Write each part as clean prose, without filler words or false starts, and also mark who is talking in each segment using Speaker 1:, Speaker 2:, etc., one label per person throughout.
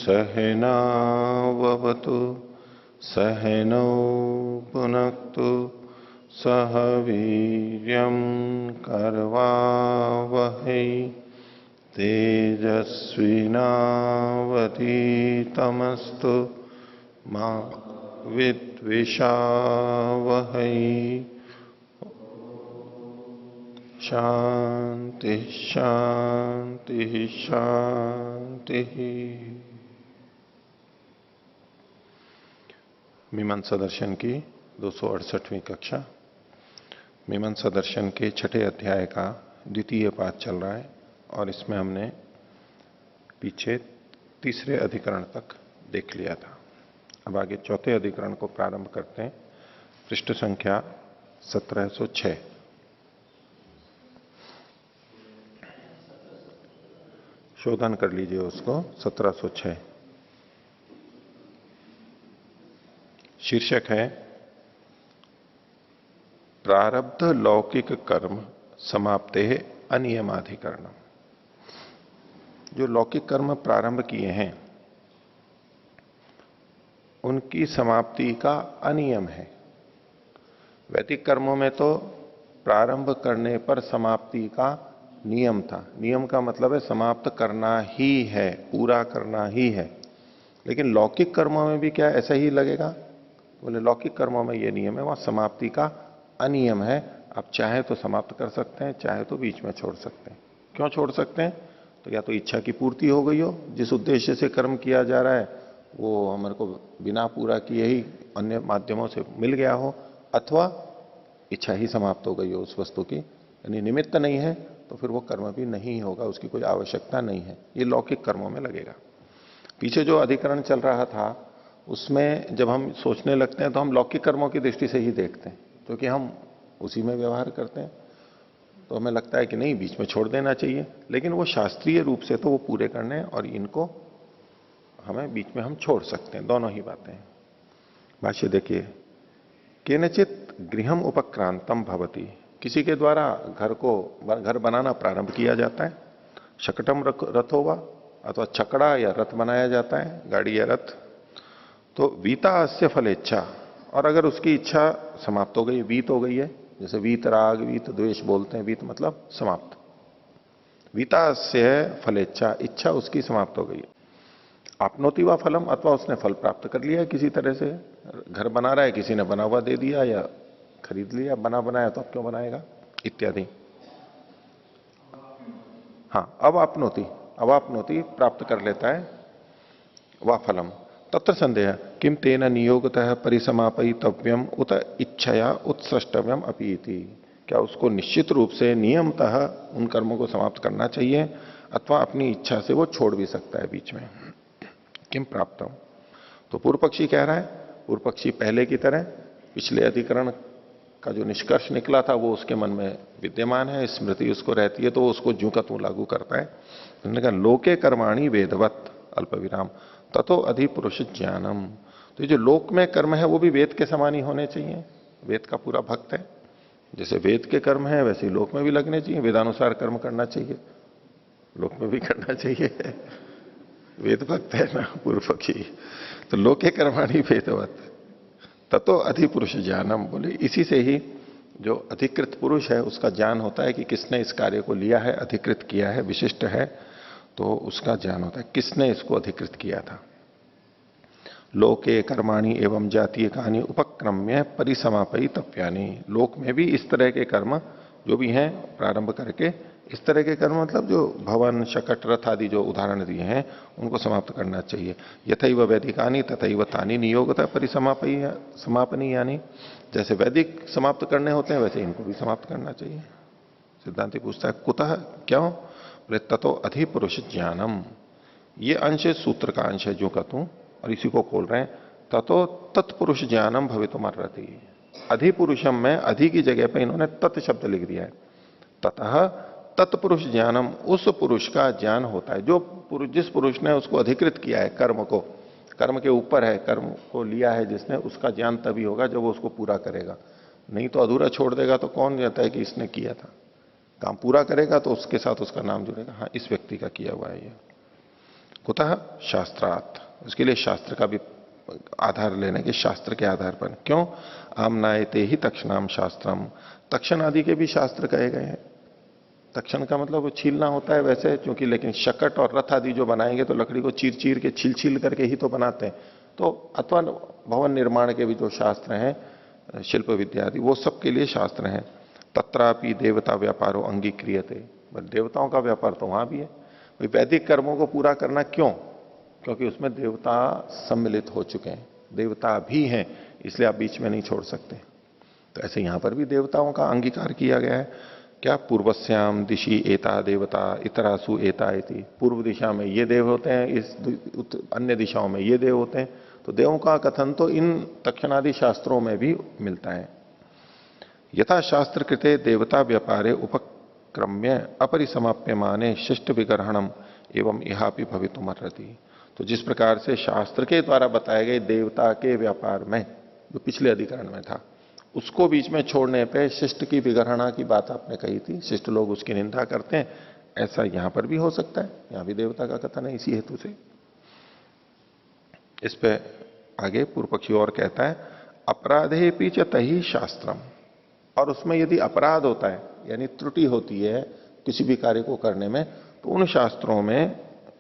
Speaker 1: सहनावतु सहनौ भुनक्तु सह वीर्यं करवावहै तेजस्विनावधीतमस्तु मा विद्विषावहै। शांति शांति शांति। मीमांसा दर्शन की 268वीं कक्षा। मीमांसा दर्शन के छठे अध्याय का द्वितीय पाठ चल रहा है और इसमें हमने पीछे तीसरे अधिकरण तक देख लिया था। अब आगे चौथे अधिकरण को प्रारंभ करते हैं। पृष्ठ संख्या 1706। शोधन कर लीजिए उसको। 1706 शीर्षक है प्रारब्ध लौकिक कर्म समाप्ते अनियमाधिकरण। जो लौकिक कर्म प्रारंभ किए हैं उनकी समाप्ति का अनियम है। वैदिक कर्मों में तो प्रारंभ करने पर समाप्ति का नियम था। नियम का मतलब है समाप्त करना ही है, पूरा करना ही है। लेकिन लौकिक कर्मों में भी क्या ऐसा ही लगेगा? बोले लौकिक कर्मों में यह नियम है, वहां समाप्ति का अनियम है। आप चाहे तो समाप्त कर सकते हैं, चाहे तो बीच में छोड़ सकते हैं। क्यों छोड़ सकते हैं? तो या तो इच्छा की पूर्ति हो गई हो, जिस उद्देश्य से कर्म किया जा रहा है वो हमारे को बिना पूरा किए ही अन्य माध्यमों से मिल गया हो, अथवा इच्छा ही समाप्त हो गई हो उस वस्तु की, यानी निमित्त नहीं है, तो फिर वो कर्म भी नहीं होगा, उसकी कोई आवश्यकता नहीं है। ये लौकिक कर्मों में लगेगा। पीछे जो अधिकरण चल रहा था उसमें जब हम सोचने लगते हैं तो हम लौकिक कर्मों की दृष्टि से ही देखते हैं, क्योंकि हम उसी में व्यवहार करते हैं, तो हमें लगता है कि नहीं बीच में छोड़ देना चाहिए। लेकिन वो शास्त्रीय रूप से तो वो पूरे करने हैं और इनको हमें बीच में हम छोड़ सकते हैं। दोनों ही बातें हैं। भाष्य देखिए। केनचित गृहम उपक्रांतम भवति। किसी के द्वारा घर बनाना प्रारंभ किया जाता है। शकटम रथो वा, अथवा छकड़ा या रथ बनाया जाता है, गाड़ी या रथ। तो वीता अस्य फलेच्छा, और अगर उसकी इच्छा समाप्त हो गई, वीत हो गई है, जैसे वीत राग वीत द्वेष बोलते हैं, वीत मतलब समाप्त। वीता अस्य फलेच्छा, इच्छा उसकी समाप्त हो गई। आपनोति वा फलम, अथवा उसने फल प्राप्त कर लिया है किसी तरह से। घर बना रहा है, किसी ने बना हुआ दे दिया या खरीद लिया, बना बनाया तो अब क्यों बनाएगा इत्यादि। हाँ, अब आपनोति प्राप्त कर लेता है। वा फलम तत्र संदेह किम तेन नियोगतः परिसमापयितव्यम उत इच्छया उत्सृष्टव्यम अपीति। क्या उसको निश्चित रूप से नियमतः उन कर्मों को समाप्त करना चाहिए, अथवा अपनी इच्छा से वो छोड़ भी सकता है बीच में। किम प्राप्त। तो पूर्व पक्षी कह रहा है, पूर्व पक्षी पहले की तरह पिछले अधिकरण का जो निष्कर्ष निकला था वो उसके मन में विद्यमान है, स्मृति उसको रहती है, तो वो उसको ज्यों का त्यों लागू करता है। उन्होंने कहा लोके कर्माणि वेदवत अल्प विराम ततो अधिपुरुष ज्ञानम। तो ये जो लोक में कर्म है वो भी वेद के समान ही होने चाहिए। वेद का पूरा भक्त है, जैसे वेद के कर्म है वैसे ही लोक में भी लगने चाहिए। वेदानुसार कर्म करना चाहिए, लोक में भी करना चाहिए। वेद भक्त है ना पूर्व पक्षी। तो लोके कर्माणि वेदवत ततो अधिपुरुष ज्ञानम, बोले इसी से ही जो अधिकृत पुरुष है उसका ज्ञान होता है कि किसने इस कार्य को लिया है, अधिकृत किया है, विशिष्ट है, तो उसका ज्ञान होता है किसने इसको अधिकृत किया था। लोके कर्माणि एवं जातीय कहानी उपक्रम्य परिसमापयी तप्यानी। लोक में भी इस तरह के कर्म जो भी हैं प्रारंभ करके, इस तरह के कर्म मतलब जो भवन शकट रथ आदि जो उदाहरण दिए हैं उनको समाप्त करना चाहिए। यथैव वैदिकानी तथैव तानी नियोगता समापनी, यानी जैसे वैदिक समाप्त करने होते हैं वैसे इनको भी समाप्त करना चाहिए। सिद्धांति पूछता है कुतः, क्यों? बोले ततो अधिपुरुष ज्ञानम। ये अंश सूत्र का अंश है जो कहूं, और इसी को खोल रहे हैं। ततो तत्पुरुष ज्ञानम भवितुमर्हति। अधिपुरुषम में अधि की जगह पर इन्होंने तत् शब्द लिख दिया है। ततः तत्पुरुष ज्ञानम, उस पुरुष का ज्ञान होता है जो पुरुष, जिस पुरुष ने उसको अधिकृत किया है, कर्म को, कर्म के ऊपर है, कर्म को लिया है जिसने, उसका ज्ञान तभी होगा जब वो उसको पूरा करेगा। नहीं तो अधूरा छोड़ देगा तो कौन कहता है कि इसने किया था। काम पूरा करेगा तो उसके साथ उसका नाम जुड़ेगा, हाँ इस व्यक्ति का किया हुआ है ये। कुतः शास्त्रात्, उसके लिए शास्त्र का भी आधार लेने के, शास्त्र के आधार पर। क्यों? आमनायते ही तक्षणाम शास्त्रम, तक्षण आदि के भी शास्त्र कहे गए हैं। तक्षण का मतलब वो छीलना होता है वैसे, क्योंकि लेकिन शकट और रथ आदि जो बनाएंगे तो लकड़ी को चीर चीर के छील छील करके ही तो बनाते हैं। तो अथवा भवन निर्माण के भी जो शास्त्र हैं, शिल्प विद्या आदि, वो सब के लिए शास्त्र हैं। तत्रापि देवता व्यापारो अंगीक्रियते, देवताओं का व्यापार तो वहां भी है। भाई वैदिक कर्मों को पूरा करना क्यों? क्योंकि उसमें देवता सम्मिलित हो चुके हैं, देवता भी हैं, इसलिए आप बीच में नहीं छोड़ सकते। तो ऐसे यहां पर भी देवताओं का अंगीकार किया गया है। क्या? पूर्वस्याम दिशि एता देवता इतरासु एता इति, पूर्व दिशा में ये देव होते हैं, इस अन्य दिशाओं में ये देव होते हैं। तो देवों का कथन तो इन तक्षणादि शास्त्रों में भी मिलता है। यथा शास्त्र कृते देवता व्यापारे उपक्रम्य अपरिसमाप्य माने शिष्ट विग्रहणम एवं इहापि भवितुमर्हति। तो जिस प्रकार से शास्त्र के द्वारा बताए गए देवता के व्यापार में, जो पिछले अधिकरण में था, उसको बीच में छोड़ने पे शिष्ट की विग्रहणा की बात आपने कही थी, शिष्ट लोग उसकी निंदा करते हैं, ऐसा यहां पर भी हो सकता है। यहां भी देवता का कथन है इसी हेतु से। इस पे आगे पूर्व पक्षी और कहता है, अपराधे पीच तही शास्त्रम, और उसमें यदि अपराध होता है यानी त्रुटि होती है किसी भी कार्य को करने में, तो उन शास्त्रों में,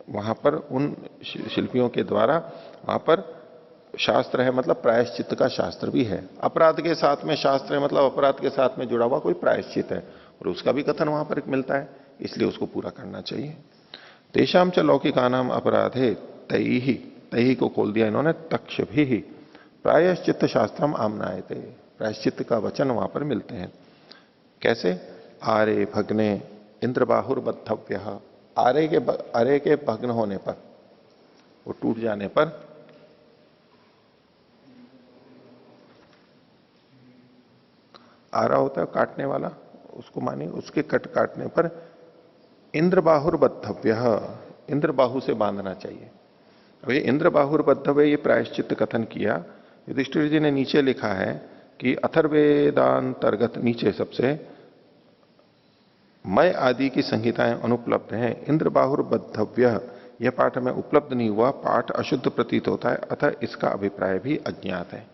Speaker 1: वहां पर उन शिल्पियों के द्वारा वहां पर शास्त्र है, मतलब प्रायश्चित का शास्त्र भी है। अपराध के साथ में शास्त्र है, मतलब अपराध के साथ में जुड़ा हुआ कोई प्रायश्चित है, और उसका भी कथन वहां पर मिलता है, इसलिए उसको पूरा करना चाहिए। तेषाम च लौकिकानाम अपराधे तई, तई को खोल दिया इन्होंने, तक्ष भी प्रायश्चित शास्त्रम आमनायते, प्रायश्चित का वचन वहां पर मिलते हैं। कैसे? आरे भग्ने इंद्रबाहुर्बद्धव्य, आरे के भग्न होने पर, वो टूट जाने पर, आरा होता है काटने वाला, उसको मानिए, उसके कट काटने पर इंद्रबाहुर्बद्धव्य, इंद्रबाहु से बांधना चाहिए। अब ये इंद्रबाहुर्बद्धव्य, ये प्रायश्चित कथन किया। युधिष्ठिर जी ने नीचे लिखा है कि अथर्वेदांतर्गत नीचे सबसे मय आदि की संहिताएं अनुपलब्ध हैं, इंद्रबाहुर्बद्धव्य यह पाठ में उपलब्ध नहीं हुआ, पाठ अशुद्ध प्रतीत होता है, अतः इसका अभिप्राय भी अज्ञात है।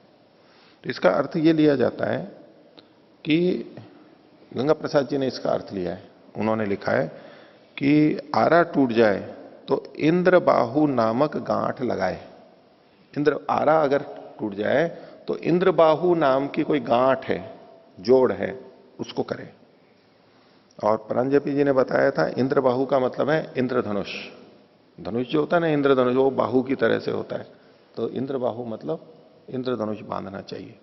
Speaker 1: तो इसका अर्थ यह लिया जाता है कि गंगा प्रसाद जी ने इसका अर्थ लिया है, उन्होंने लिखा है कि आरा टूट जाए तो इंद्र बाहु नामक गांठ लगाए। इंद्र आरा अगर टूट जाए तो इंद्र बाहु नाम की कोई गांठ है, जोड़ है, उसको करे। और परांजपि जी ने बताया था इंद्र बाहु का मतलब है इंद्रधनुष। धनुष जो होता है ना, इंद्रधनुष, वो बाहु की तरह से होता है, तो इंद्र बाहु मतलब इंद्रधनुष बांधना चाहिए।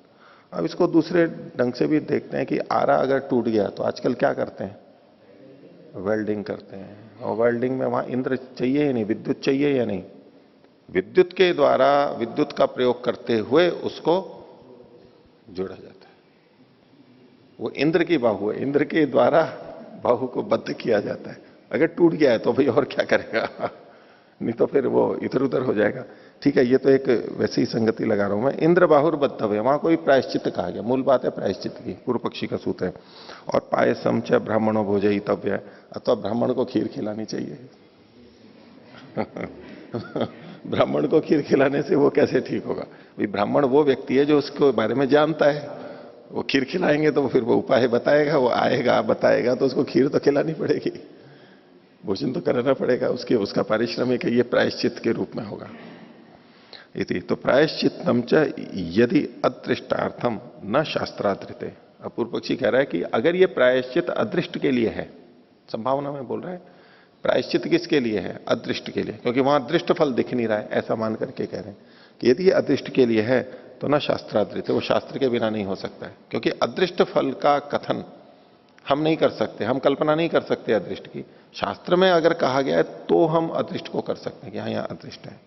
Speaker 1: अब इसको दूसरे ढंग से भी देखते हैं कि आरा अगर टूट गया तो आजकल क्या करते हैं? वेल्डिंग करते हैं, और वेल्डिंग में वहां इंद्र चाहिए या नहीं, विद्युत चाहिए या नहीं? विद्युत के द्वारा, विद्युत का प्रयोग करते हुए उसको जोड़ा जाता है। वो इंद्र की बाहु है, इंद्र के द्वारा बाहु को बद्ध किया जाता है। अगर टूट गया है तो भाई और क्या करेगा, नहीं तो फिर वो इधर उधर हो जाएगा। ठीक है, ये तो एक वैसी ही संगति लगा रहा हूं मैं। इंद्र बाहुर्बद्धव्य, वहां कोई प्रायश्चित कहा गया, मूल बात है प्रायश्चित की, पूर्व पक्षी का सूत्र है। और पायसम च ब्राह्मणों भोजयितव्य, अथवा ब्राह्मण को खीर खिलानी चाहिए। ब्राह्मण को खीर खिलाने से वो कैसे ठीक होगा? भाई ब्राह्मण वो व्यक्ति है जो उसके बारे में जानता है, वो खीर खिलाएंगे तो फिर वो उपाय बताएगा, वो आएगा बताएगा, तो उसको खीर तो खिलानी पड़ेगी, भोजन तो कराना पड़ेगा, उसका पारिश्रमिक है, ये प्रायश्चित के रूप में होगा। इति तो प्रायश्चित्तम च यदि अदृष्टार्थम न शास्त्रादृते। अब पूर्व पक्षी कह रहा है कि अगर ये प्रायश्चित अदृष्ट के लिए है, संभावना में बोल रहा है, प्रायश्चित किसके लिए है? अदृष्ट के लिए, क्योंकि वहां दृष्ट फल दिख नहीं रहा है, ऐसा मान करके कह रहे हैं कि यदि ये अदृष्ट के लिए है तो ना शास्त्रादृत है, वो शास्त्र के बिना नहीं हो सकता है। क्योंकि अदृष्ट फल का कथन हम नहीं कर सकते, हम कल्पना नहीं कर सकते अदृष्ट की। शास्त्र में अगर कहा गया है तो हम अदृष्ट को कर सकते हैं कि हाँ यहां अदृष्ट है,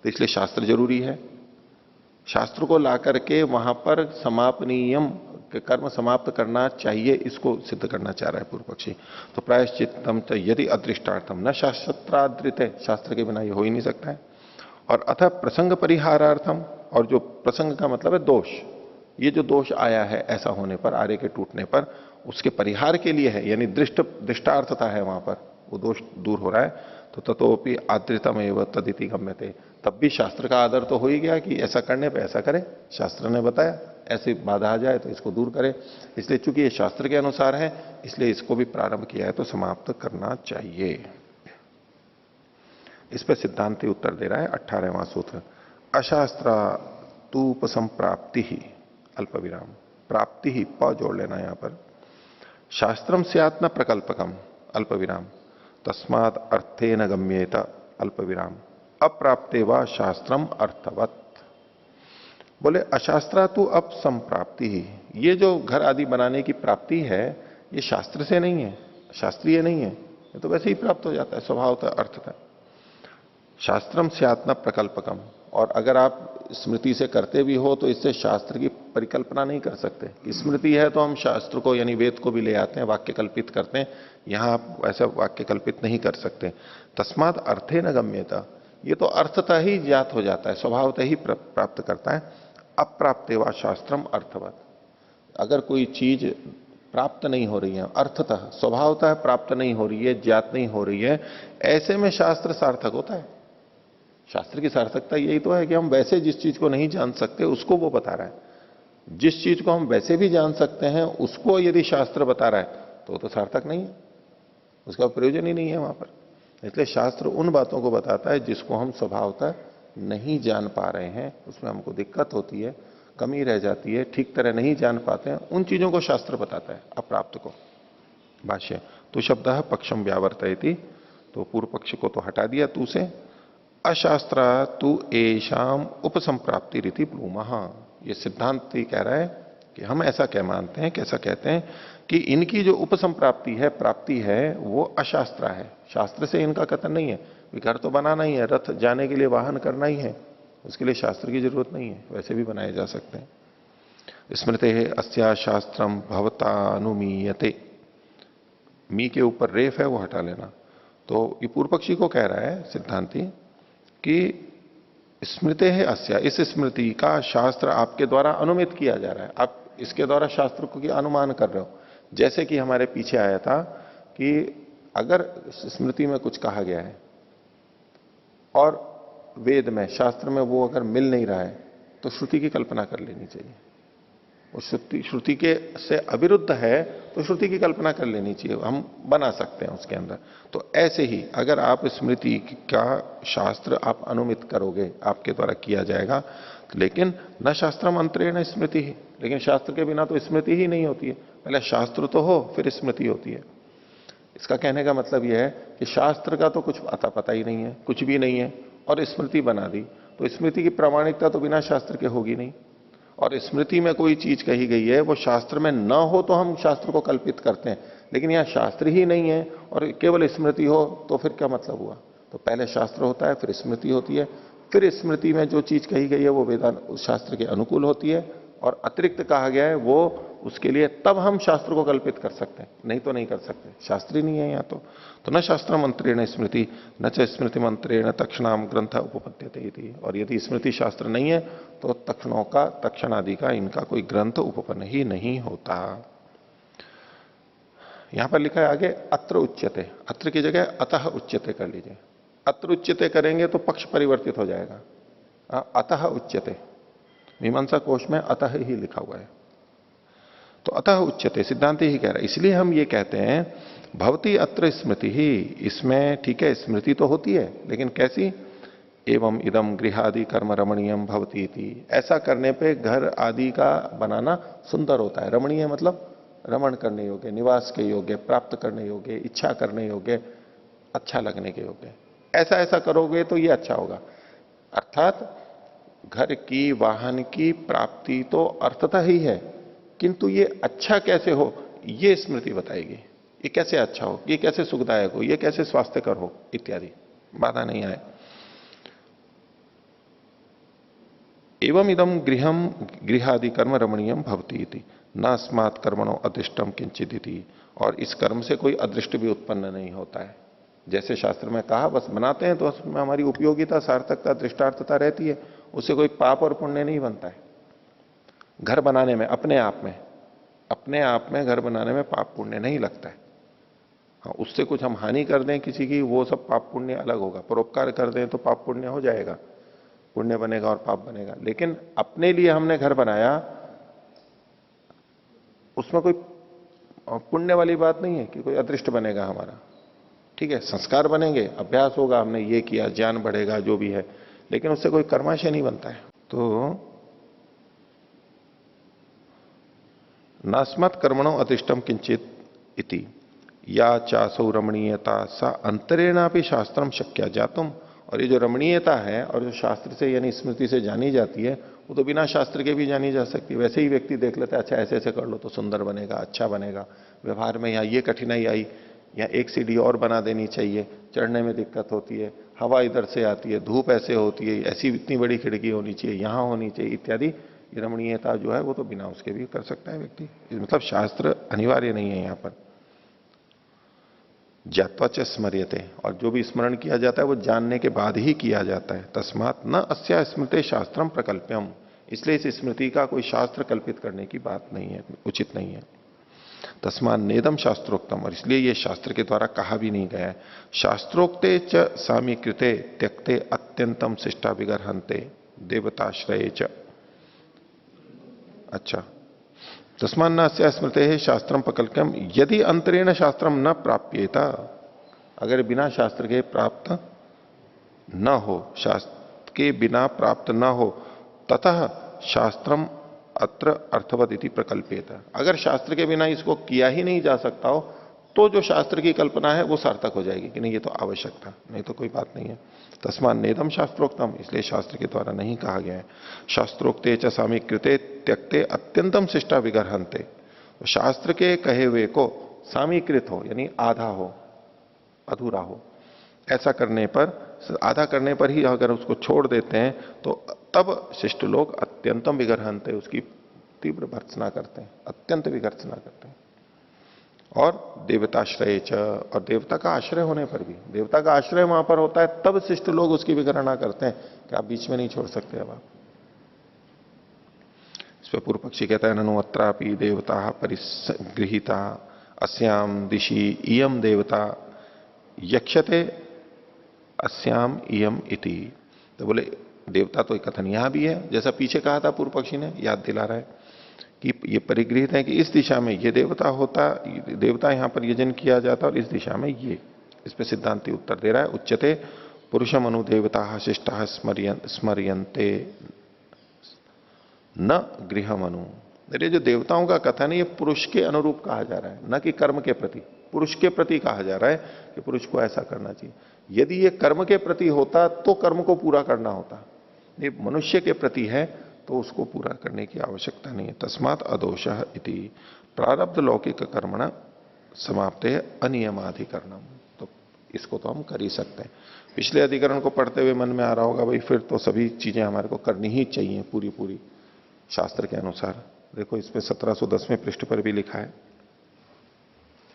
Speaker 1: तो इसलिए शास्त्र जरूरी है। शास्त्र को ला करके वहां पर समापनीयम कर्म समाप्त करना चाहिए, इसको सिद्ध करना चाह रहा है पूर्व पक्षी। तो प्रायश्चित्तम यदि अदृष्टार्थम न शास्त्रादृत है, शास्त्र के बिना ये हो ही नहीं सकता है। और अथ प्रसंग परिहारार्थम, और जो प्रसंग का मतलब है दोष, ये जो दोष आया है ऐसा होने पर, आरे के टूटने पर, उसके परिहार के लिए है, यानी दृष्टार्थता है वहां पर, वो दोष दूर हो रहा है, तो ततोपि आदृतम एवं तदिति गम्यते, तब भी शास्त्र का आदर तो हो ही गया कि ऐसा करने पे ऐसा करे, शास्त्र ने बताया ऐसी बाधा आ जाए तो इसको दूर करे। इसलिए चूंकि ये शास्त्र के अनुसार है, इसलिए इसको भी प्रारंभ किया है तो समाप्त करना चाहिए। इस पर सिद्धांति उत्तर दे रहा है 18वां सूत्र, अशास्त्रा तूपसंप्राप्ति ही, अल्प विराम, प्राप्ति ही प जोड़ लेना यहां पर, शास्त्रम स्यात् न प्रकल्पकम, अल्प विराम, तस्माद अर्थे न गम्येत, अल्प विराम, अप्राप्ते व शास्त्रम अर्थवत। बोले अशास्त्रा तू अब संप्राप्ति ही, ये जो घर आदि बनाने की प्राप्ति है ये शास्त्र से नहीं है, शास्त्रीय नहीं है, ये तो वैसे ही प्राप्त हो जाता है स्वभावतः अर्थतः। शास्त्रम स्यात्न प्रकल्पकम, और अगर आप स्मृति से करते भी हो तो इससे शास्त्र की परिकल्पना नहीं कर सकते। स्मृति है तो हम शास्त्र को यानी वेद को भी ले आते हैं, वाक्य कल्पित करते हैं, यहां आप ऐसा वाक्य कल्पित नहीं कर सकते। तस्मात अर्थे न गम्यता, ये तो अर्थतः ही ज्ञात हो जाता है, स्वभावतः ही प्राप्त करता है। अप्राप्ते वा शास्त्रम अर्थवत, अगर कोई चीज प्राप्त नहीं हो रही है, अर्थतः स्वभावतः प्राप्त नहीं हो रही है, ज्ञात नहीं हो रही है, ऐसे में शास्त्र सार्थक होता है। शास्त्र की सार्थकता यही तो है कि हम वैसे जिस चीज को नहीं जान सकते उसको वो बता रहा है, जिस चीज को हम वैसे भी जान सकते हैं उसको यदि शास्त्र बता रहा है तो सार्थक नहीं है, उसका प्रयोजन ही नहीं है वहां पर। इसलिए शास्त्र उन बातों को बताता है जिसको हम स्वभावतः नहीं जान पा रहे हैं, उसमें हमको दिक्कत होती है, कमी रह जाती है, ठीक तरह नहीं जान पाते हैं, उन चीजों को शास्त्र बताता है, अप्राप्त को। भाष्य तो शब्द पक्षम व्यावर्तयति, तो पूर्व पक्ष को तो हटा दिया तू से, अशास्त्रा तु एशाम उपसंप्राप्ति रीति ब्रूमः, ये सिद्धांत कह रहा है कि हम ऐसा क्या मानते हैं, कैसा कहते हैं कि इनकी जो उपसंप्राप्ति है, प्राप्ति है, वो अशास्त्रा है, शास्त्र से इनका कथन नहीं है। घर तो बनाना ही है, रथ जाने के लिए वाहन करना ही है, उसके लिए शास्त्र की जरूरत नहीं है, वैसे भी बनाए जा सकते हैं। स्मृते अस्या शास्त्रम भवता अनुमीयते, मी के ऊपर रेफ है वो हटा लेना। तो ये पूर्व पक्षी को कह रहा है सिद्धांति कि स्मृति है अस्या, इस स्मृति का शास्त्र आपके द्वारा अनुमित किया जा रहा है, आप इसके द्वारा शास्त्र को अनुमान कर रहे हो। जैसे कि हमारे पीछे आया था कि अगर स्मृति में कुछ कहा गया है और वेद में, शास्त्र में वो अगर मिल नहीं रहा है तो श्रुति की कल्पना कर लेनी चाहिए। वो श्रुति के से अविरुद्ध है तो श्रुति की कल्पना कर लेनी चाहिए, हम बना सकते हैं उसके अंदर। तो ऐसे ही अगर आप स्मृति का शास्त्र आप अनुमित करोगे, आपके द्वारा किया जाएगा, लेकिन न शास्त्रम अंतरेण स्मृति ही, लेकिन शास्त्र के बिना तो स्मृति ही नहीं होती है, पहले शास्त्र तो हो फिर स्मृति होती है। इसका कहने का मतलब यह है कि शास्त्र का तो कुछ अता पता ही नहीं है, कुछ भी नहीं है, और स्मृति बना दी, तो स्मृति की प्रामाणिकता तो बिना शास्त्र के होगी नहीं। और स्मृति में कोई चीज कही गई है वो शास्त्र में न हो तो हम शास्त्र को कल्पित करते हैं, लेकिन यहां शास्त्र ही नहीं है और केवल स्मृति हो तो फिर क्या मतलब हुआ। तो पहले शास्त्र होता है, फिर स्मृति होती है, फिर स्मृति में जो चीज कही गई है वो वेदांत शास्त्र के अनुकूल होती है, और अतिरिक्त कहा गया है वो उसके लिए तब हम शास्त्र को कल्पित कर सकते हैं, नहीं तो नहीं कर सकते, शास्त्र ही नहीं है यहाँ तो न शास्त्र मंत्रेण स्मृति न च स्मृति मंत्रेण तक्षणाम ग्रंथ उपपद्यते इति। और यदि स्मृति शास्त्र नहीं है तो तक्षणों का, तक्षण आदि का इनका कोई ग्रंथ उपपन्न ही नहीं होता। यहां पर लिखा है आगे अत्र उच्यते, अत्र की जगह अतः उच्यते कर लीजिए। अत्र उच्यते करेंगे तो पक्ष परिवर्तित हो जाएगा, अतः उच्यते, मीमांसा कोश में अतः ही लिखा हुआ है, तो अतः उच्यते सिद्धांत ही कह रहा है। इसलिए हम ये कहते हैं भवती अत्र स्मृति ही, इसमें ठीक है स्मृति तो होती है, लेकिन कैसी, एवं इदम गृहादि कर्म रमणीयम भवती थी, ऐसा करने पे घर आदि का बनाना सुंदर होता है। रमणीय मतलब रमण करने योग्य, निवास के योग्य, प्राप्त करने योग्य, इच्छा करने योग्य, अच्छा लगने के योग्य, ऐसा ऐसा करोगे तो ये अच्छा होगा। अर्थात घर की, वाहन की प्राप्ति तो अर्थतः ही है, किंतु ये अच्छा कैसे हो ये स्मृति बताएगी, ये कैसे अच्छा हो, ये कैसे सुखदायक हो, ये कैसे स्वास्थ्यकर हो इत्यादि, बाधा नहीं आए। एवं इदम गृहम गृहादि कर्म रमणीयम भवती इति न अस्मात् कर्मणो अदृष्टम किंचिदिति, और इस कर्म से कोई अदृष्ट भी उत्पन्न नहीं होता है। जैसे शास्त्र में कहा बस बनाते हैं तो उसमें हमारी उपयोगिता, सार्थकता, दृष्टार्थता रहती है, उससे कोई पाप और पुण्य नहीं बनता है। घर बनाने में अपने आप में घर बनाने में पाप पुण्य नहीं लगता है, हाँ, उससे कुछ हम हानि कर दें किसी की, वो सब पाप पुण्य अलग होगा। परोपकार कर दें तो पाप पुण्य हो जाएगा, पुण्य बनेगा और पाप बनेगा। लेकिन अपने लिए हमने घर बनाया, उसमें कोई पुण्य वाली बात नहीं है कि कोई अदृष्ट बनेगा हमारा। ठीक है, संस्कार बनेंगे, अभ्यास होगा, हमने ये किया, ज्ञान बढ़ेगा, जो भी है, लेकिन उससे कोई कर्माशय नहीं बनता है। तो नास्मत् कर्मणों अतिष्टम किंचित इति या चासौ रमणीयता सा अंतरेणा भी शास्त्रम शक्या जातुम। और ये जो रमणीयता है और जो शास्त्र से यानी स्मृति से जानी जाती है, वो तो बिना शास्त्र के भी जानी जा सकती है। वैसे ही व्यक्ति देख लेता है, अच्छा ऐसे ऐसे कर लो तो सुंदर बनेगा, अच्छा बनेगा। व्यवहार में यहाँ ये कठिनाई आई, या एक सीढ़ी और बना देनी चाहिए, चढ़ने में दिक्कत होती है, हवा इधर से आती है, धूप ऐसे होती है, ऐसी इतनी बड़ी खिड़की होनी चाहिए, यहां होनी चाहिए इत्यादि। ये रमणीयता जो है वो तो बिना उसके भी कर सकता है व्यक्ति, मतलब शास्त्र अनिवार्य नहीं है यहां पर। ज्ञात्वा च स्मर्यते, और जो भी स्मरण किया जाता है वो जानने के बाद ही किया जाता है। तस्मात न अस्या स्मृते शास्त्रम प्रकल्प्यम, इसलिए इस स्मृति का कोई शास्त्र कल्पित करने की बात नहीं है, उचित नहीं है। तस्मान नेदम शास्त्रोक्तम, और इसलिए ये शास्त्र के द्वारा कहा भी नहीं गया है। शास्त्रोक्ते च सामीकृते त्यक्ते अत्यंतम शिष्टा विगर्हन्ते देवताश्रय च। अच्छा, तस्मान न स्मृते है शास्त्रम प्रकल्प्यम यदि अंतरेण शास्त्रम न प्राप्येता, अगर बिना शास्त्र के प्राप्त न हो, शास्त्र के बिना प्राप्त न हो, ततः शास्त्रम अत्र अर्थवत इति प्रकल्पेत, अगर शास्त्र के बिना इसको किया ही नहीं जा सकता हो, तो जो शास्त्र की कल्पना है वो सार्थक हो जाएगी कि नहीं ये तो आवश्यक था, नहीं तो कोई बात नहीं है। तस्मान नेदम शास्त्रोक्तम, इसलिए शास्त्र के द्वारा नहीं कहा गया है। शास्त्रोक्ते च सामीकृते त्यक्ते अत्यंतम शिष्टा विगर्हन्ते, तो शास्त्र के कहे हुए को सामीकृत हो यानी आधा हो, अधूरा हो, ऐसा करने पर, आधा करने पर ही अगर उसको छोड़ देते हैं तो तब शिष्ट लोग अत्यंतम विगर्हन्ते, उसकी तीव्र भर्त्सना करते हैं, अत्यंत विगर्त्सना करते हैं। और देवताश्रय च, और देवता का आश्रय होने पर भी, देवता का आश्रय वहां पर होता है तब शिष्ट लोग उसकी विगणना करते हैं कि आप बीच में नहीं छोड़ सकते। अब आप इस पर पूर्व पक्षी कहता है ननु अत्रापि देवता परिगृहिता अस्याम दिशि इयम देवता यक्षते अस्याम इयम इति। तो बोले देवता तो कथन यहां भी है, जैसा पीछे कहा था पूर्व पक्षी ने, याद दिला रहा है कि ये परिगृहित है कि इस दिशा में ये देवता होता, देवता यहां पर यजन किया जाता और इस दिशा में ये। इस पर सिद्धांति उत्तर दे रहा है, उच्चते पुरुषम अनुदेवता शिष्टा स्मरियंते न गृहम अनु। ये जो देवताओं का कथन है ये पुरुष के अनुरूप कहा जा रहा है, न कि कर्म के प्रति। पुरुष के प्रति कहा जा रहा है कि पुरुष को ऐसा करना चाहिए। यदि ये कर्म के प्रति होता तो कर्म को पूरा करना होता, ये मनुष्य के प्रति है तो उसको पूरा करने की आवश्यकता नहीं है। तस्मात अदोष इति प्रारब्ध लौकिक कर्मण समाप्ते अनियमाधिकरणम, तो इसको तो हम कर ही सकते हैं। पिछले अधिकरण को पढ़ते हुए मन में आ रहा होगा भाई फिर तो सभी चीजें हमारे को करनी ही चाहिए पूरी पूरी शास्त्र के अनुसार। देखो इसमें 1710वें पृष्ठ पर भी लिखा है,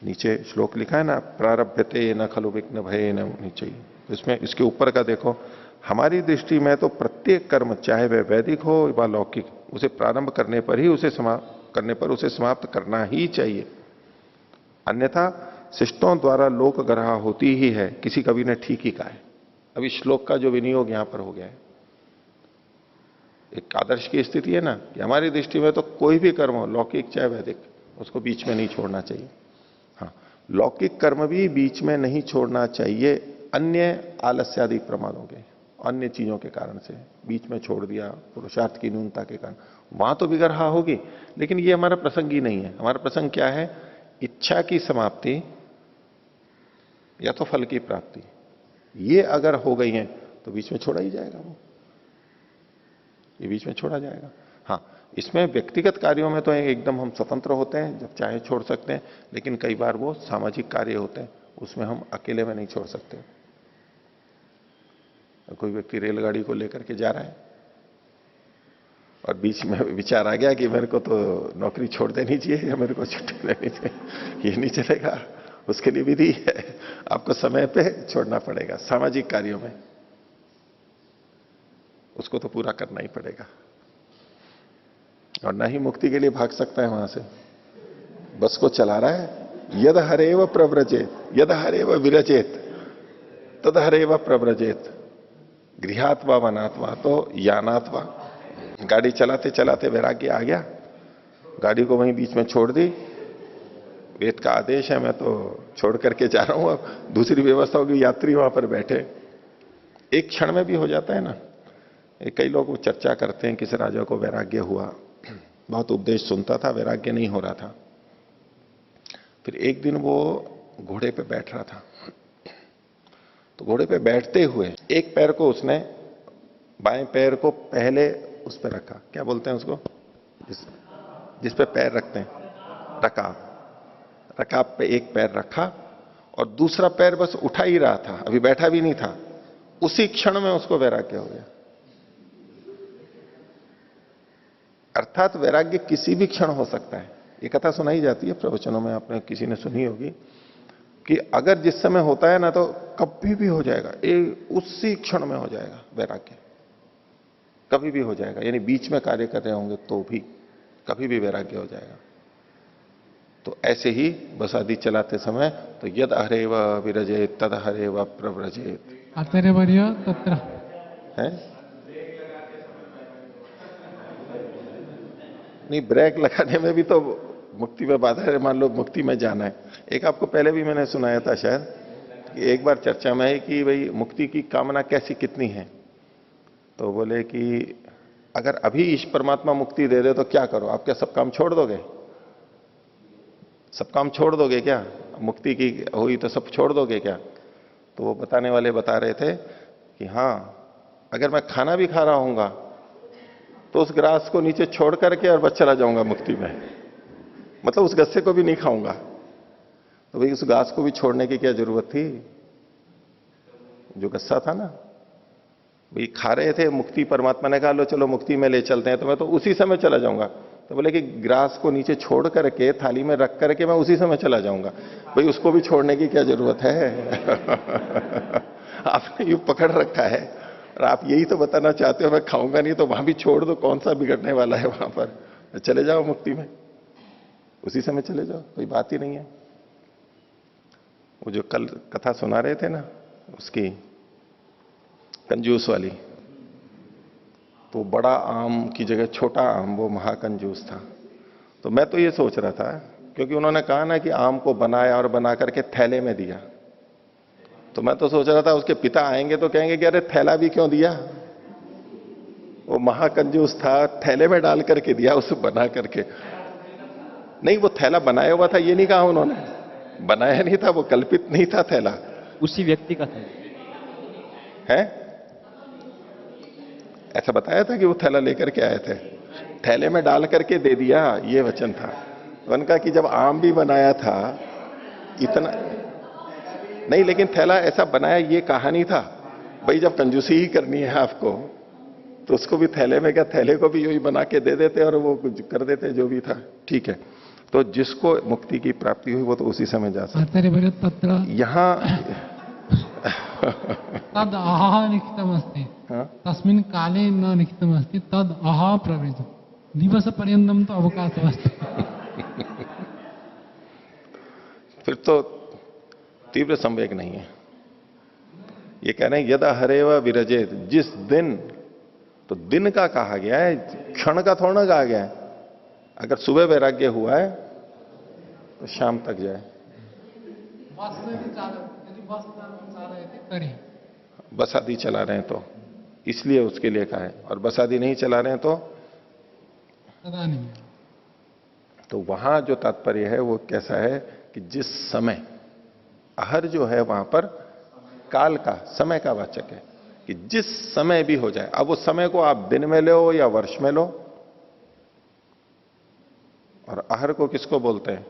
Speaker 1: नीचे श्लोक लिखा है ना, प्रारभ्यते न खलु विघ्न भये न नीचे। इसमें इसके ऊपर का देखो, हमारी दृष्टि में तो प्रत्येक कर्म चाहे वह वैदिक हो व लौकिक, उसे प्रारंभ करने पर ही उसे समाप्त करना ही चाहिए, अन्यथा शिष्टों द्वारा लोक ग्रह होती ही है। किसी कवि ने ठीक ही कहा है। अभी श्लोक का जो विनियोग यहां पर हो गया है, एक आदर्श की स्थिति है ना कि हमारी दृष्टि में तो कोई भी कर्म हो, लौकिक चाहे वैदिक, उसको बीच में नहीं छोड़ना चाहिए। हाँ, लौकिक कर्म भी बीच में नहीं छोड़ना चाहिए, अन्य आलस्यादि प्रमाणों के, अन्य चीजों के कारण से बीच में छोड़ दिया, पुरुषार्थ की न्यूनता के कारण, वहां तो विगर्हा होगी। लेकिन ये हमारा प्रसंग ही नहीं है। हमारा प्रसंग क्या है, इच्छा की समाप्ति या तो फल की प्राप्ति, ये अगर हो गई है तो बीच में छोड़ा ही जाएगा, वो ये बीच में छोड़ा जाएगा। हाँ, इसमें व्यक्तिगत कार्यों में तो एकदम हम स्वतंत्र होते हैं, जब चाहे छोड़ सकते हैं, लेकिन कई बार वो सामाजिक कार्य होते हैं, उसमें हम अकेले में नहीं छोड़ सकते। कोई व्यक्ति रेलगाड़ी को लेकर के जा रहा है और बीच में विचार आ गया कि मेरे को तो नौकरी छोड़ देनी चाहिए या मेरे को छुट्टी लेनी चाहिए, ये नहीं चलेगा। उसके लिए विधि है, आपको समय पे छोड़ना पड़ेगा। सामाजिक कार्यों में उसको तो पूरा करना ही पड़ेगा, और ना ही मुक्ति के लिए भाग सकता है वहां से। बस को चला रहा है, यद हरेव प्रव्रजेत, यद हरेव विरजेत, तद हरेव प्रव्रजेत। गृहात्वा वनात्वा तो यानात्वा, गाड़ी चलाते चलाते वैराग्य आ गया, गाड़ी को वहीं बीच में छोड़ दी, वेद का आदेश है, मैं तो छोड़ करके जा रहा हूं, अब दूसरी व्यवस्था होगी, यात्री वहां पर बैठे। एक क्षण में भी हो जाता है ना। कई लोग वो चर्चा करते हैं, किसी राजा को वैराग्य हुआ, बहुत उपदेश सुनता था, वैराग्य नहीं हो रहा था। फिर एक दिन वो घोड़े पे बैठ रहा था, तो घोड़े पे बैठते हुए एक पैर को उसने, बाएं पैर को पहले उस पर रखा, क्या बोलते हैं उसको, जिस पे पैर रखते हैं, रकाब, रकाब पे एक पैर रखा और दूसरा पैर बस उठा ही रहा था, अभी बैठा भी नहीं था। उसी क्षण में उसको वैराग्य हो गया। अर्थात वैराग्य किसी भी क्षण हो सकता है। ये कथा सुनाई जाती है प्रवचनों में, आपने किसी ने सुनी होगी कि अगर जिस समय होता है ना तो कभी भी हो जाएगा, उसी क्षण में हो जाएगा वैराग्य, कभी भी हो जाएगा। यानी बीच में कार्य कर रहे होंगे तो भी कभी भी वैराग्य हो जाएगा। तो ऐसे ही बस आदि चलाते समय तो यद हरेव विरजेत तद हरेव प्रव्रजेत
Speaker 2: तत्र
Speaker 1: है। नहीं, ब्रेक लगाने में भी तो मुक्ति में बाधा है। मान लो मुक्ति में जाना है, एक आपको पहले भी मैंने सुनाया था शायद, कि एक बार चर्चा में है कि भाई मुक्ति की कामना कैसी कितनी है, तो बोले कि अगर अभी ईश परमात्मा मुक्ति दे दे तो क्या करो, आप क्या सब काम छोड़ दोगे? सब काम छोड़ दोगे क्या? मुक्ति की हुई तो सब छोड़ दोगे क्या? तो वो बताने वाले बता रहे थे कि हां, अगर मैं खाना भी खा रहा हूंगा तो उस ग्रास को नीचे छोड़ करके और बस चला जाऊंगा मुक्ति में, मतलब उस गस्से को भी नहीं खाऊंगा। तो भाई उस घास को भी छोड़ने की क्या जरूरत थी? जो गस्सा था ना, भाई खा रहे थे, मुक्ति परमात्मा ने कहा लो चलो मुक्ति में ले चलते हैं, तो मैं तो उसी समय चला जाऊंगा। तो बोले कि ग्रास को नीचे छोड़ करके थाली में रख करके मैं उसी समय चला जाऊंगा, भाई उसको भी छोड़ने की क्या जरूरत है? आपने यूं पकड़ रखा है और आप यही तो बताना चाहते हो मैं खाऊंगा नहीं, तो वहां भी छोड़ दो, कौन सा बिगड़ने वाला है वहां पर, चले जाओ मुक्ति में, उसी समय चले जाओ, कोई बात ही नहीं है। वो जो कल कथा सुना रहे थे ना उसकी कंजूस वाली, तो बड़ा आम की जगह छोटा आम, वो महाकंजूस था। तो मैं तो ये सोच रहा था, क्योंकि उन्होंने कहा ना कि आम को बनाया और बना करके थैले में दिया, तो मैं तो सोच रहा था उसके पिता आएंगे तो कहेंगे कि अरे थैला भी क्यों दिया, वो महाकंजूस था, थैले में डाल करके दिया उसे बना करके। नहीं, वो थैला बनाया हुआ था, ये नहीं कहा उन्होंने, बनाया नहीं था, वो कल्पित नहीं था थैला,
Speaker 3: उसी व्यक्ति का था
Speaker 1: है ऐसा बताया था कि वो थैला लेकर के आए थे, थैले में डाल करके दे दिया, ये वचन था। उनका कि जब आम भी बनाया था इतना नहीं, लेकिन थैला ऐसा बनाया ये कहानी था, भाई जब कंजूसी ही करनी है आपको तो उसको भी थैले में, क्या थैले को भी यही बना के दे देते और वो कुछ कर देते जो भी था, ठीक है। तो जिसको मुक्ति की प्राप्ति हुई वो तो उसी समय जा सकता। यहां
Speaker 2: तद अहा लिखितमस्ति, तस्मिन् काले न लिखितमस्ति तद अहा प्रवृत्त दिवस पर्यंतम तो अवकाशमस्ति।
Speaker 1: फिर तो तीव्र संवेग नहीं है। ये कह रहे हैं यदा हरेव विरजेत, जिस दिन, तो दिन का कहा गया है, क्षण का थोड़ा कहा गया है। अगर सुबह वैराग्य हुआ है तो शाम तक जाए। बस आदि चला रहे हैं तो इसलिए उसके लिए कहा है, और बस आदि नहीं चला रहे हैं तो
Speaker 2: नहीं।
Speaker 1: तो वहां जो तात्पर्य है वो कैसा है कि जिस समय, अहर जो है वहां पर काल का, समय का वाचक है, कि जिस समय भी हो जाए। अब उस समय को आप दिन में लो या वर्ष में लो, और अहर को किसको बोलते हैं?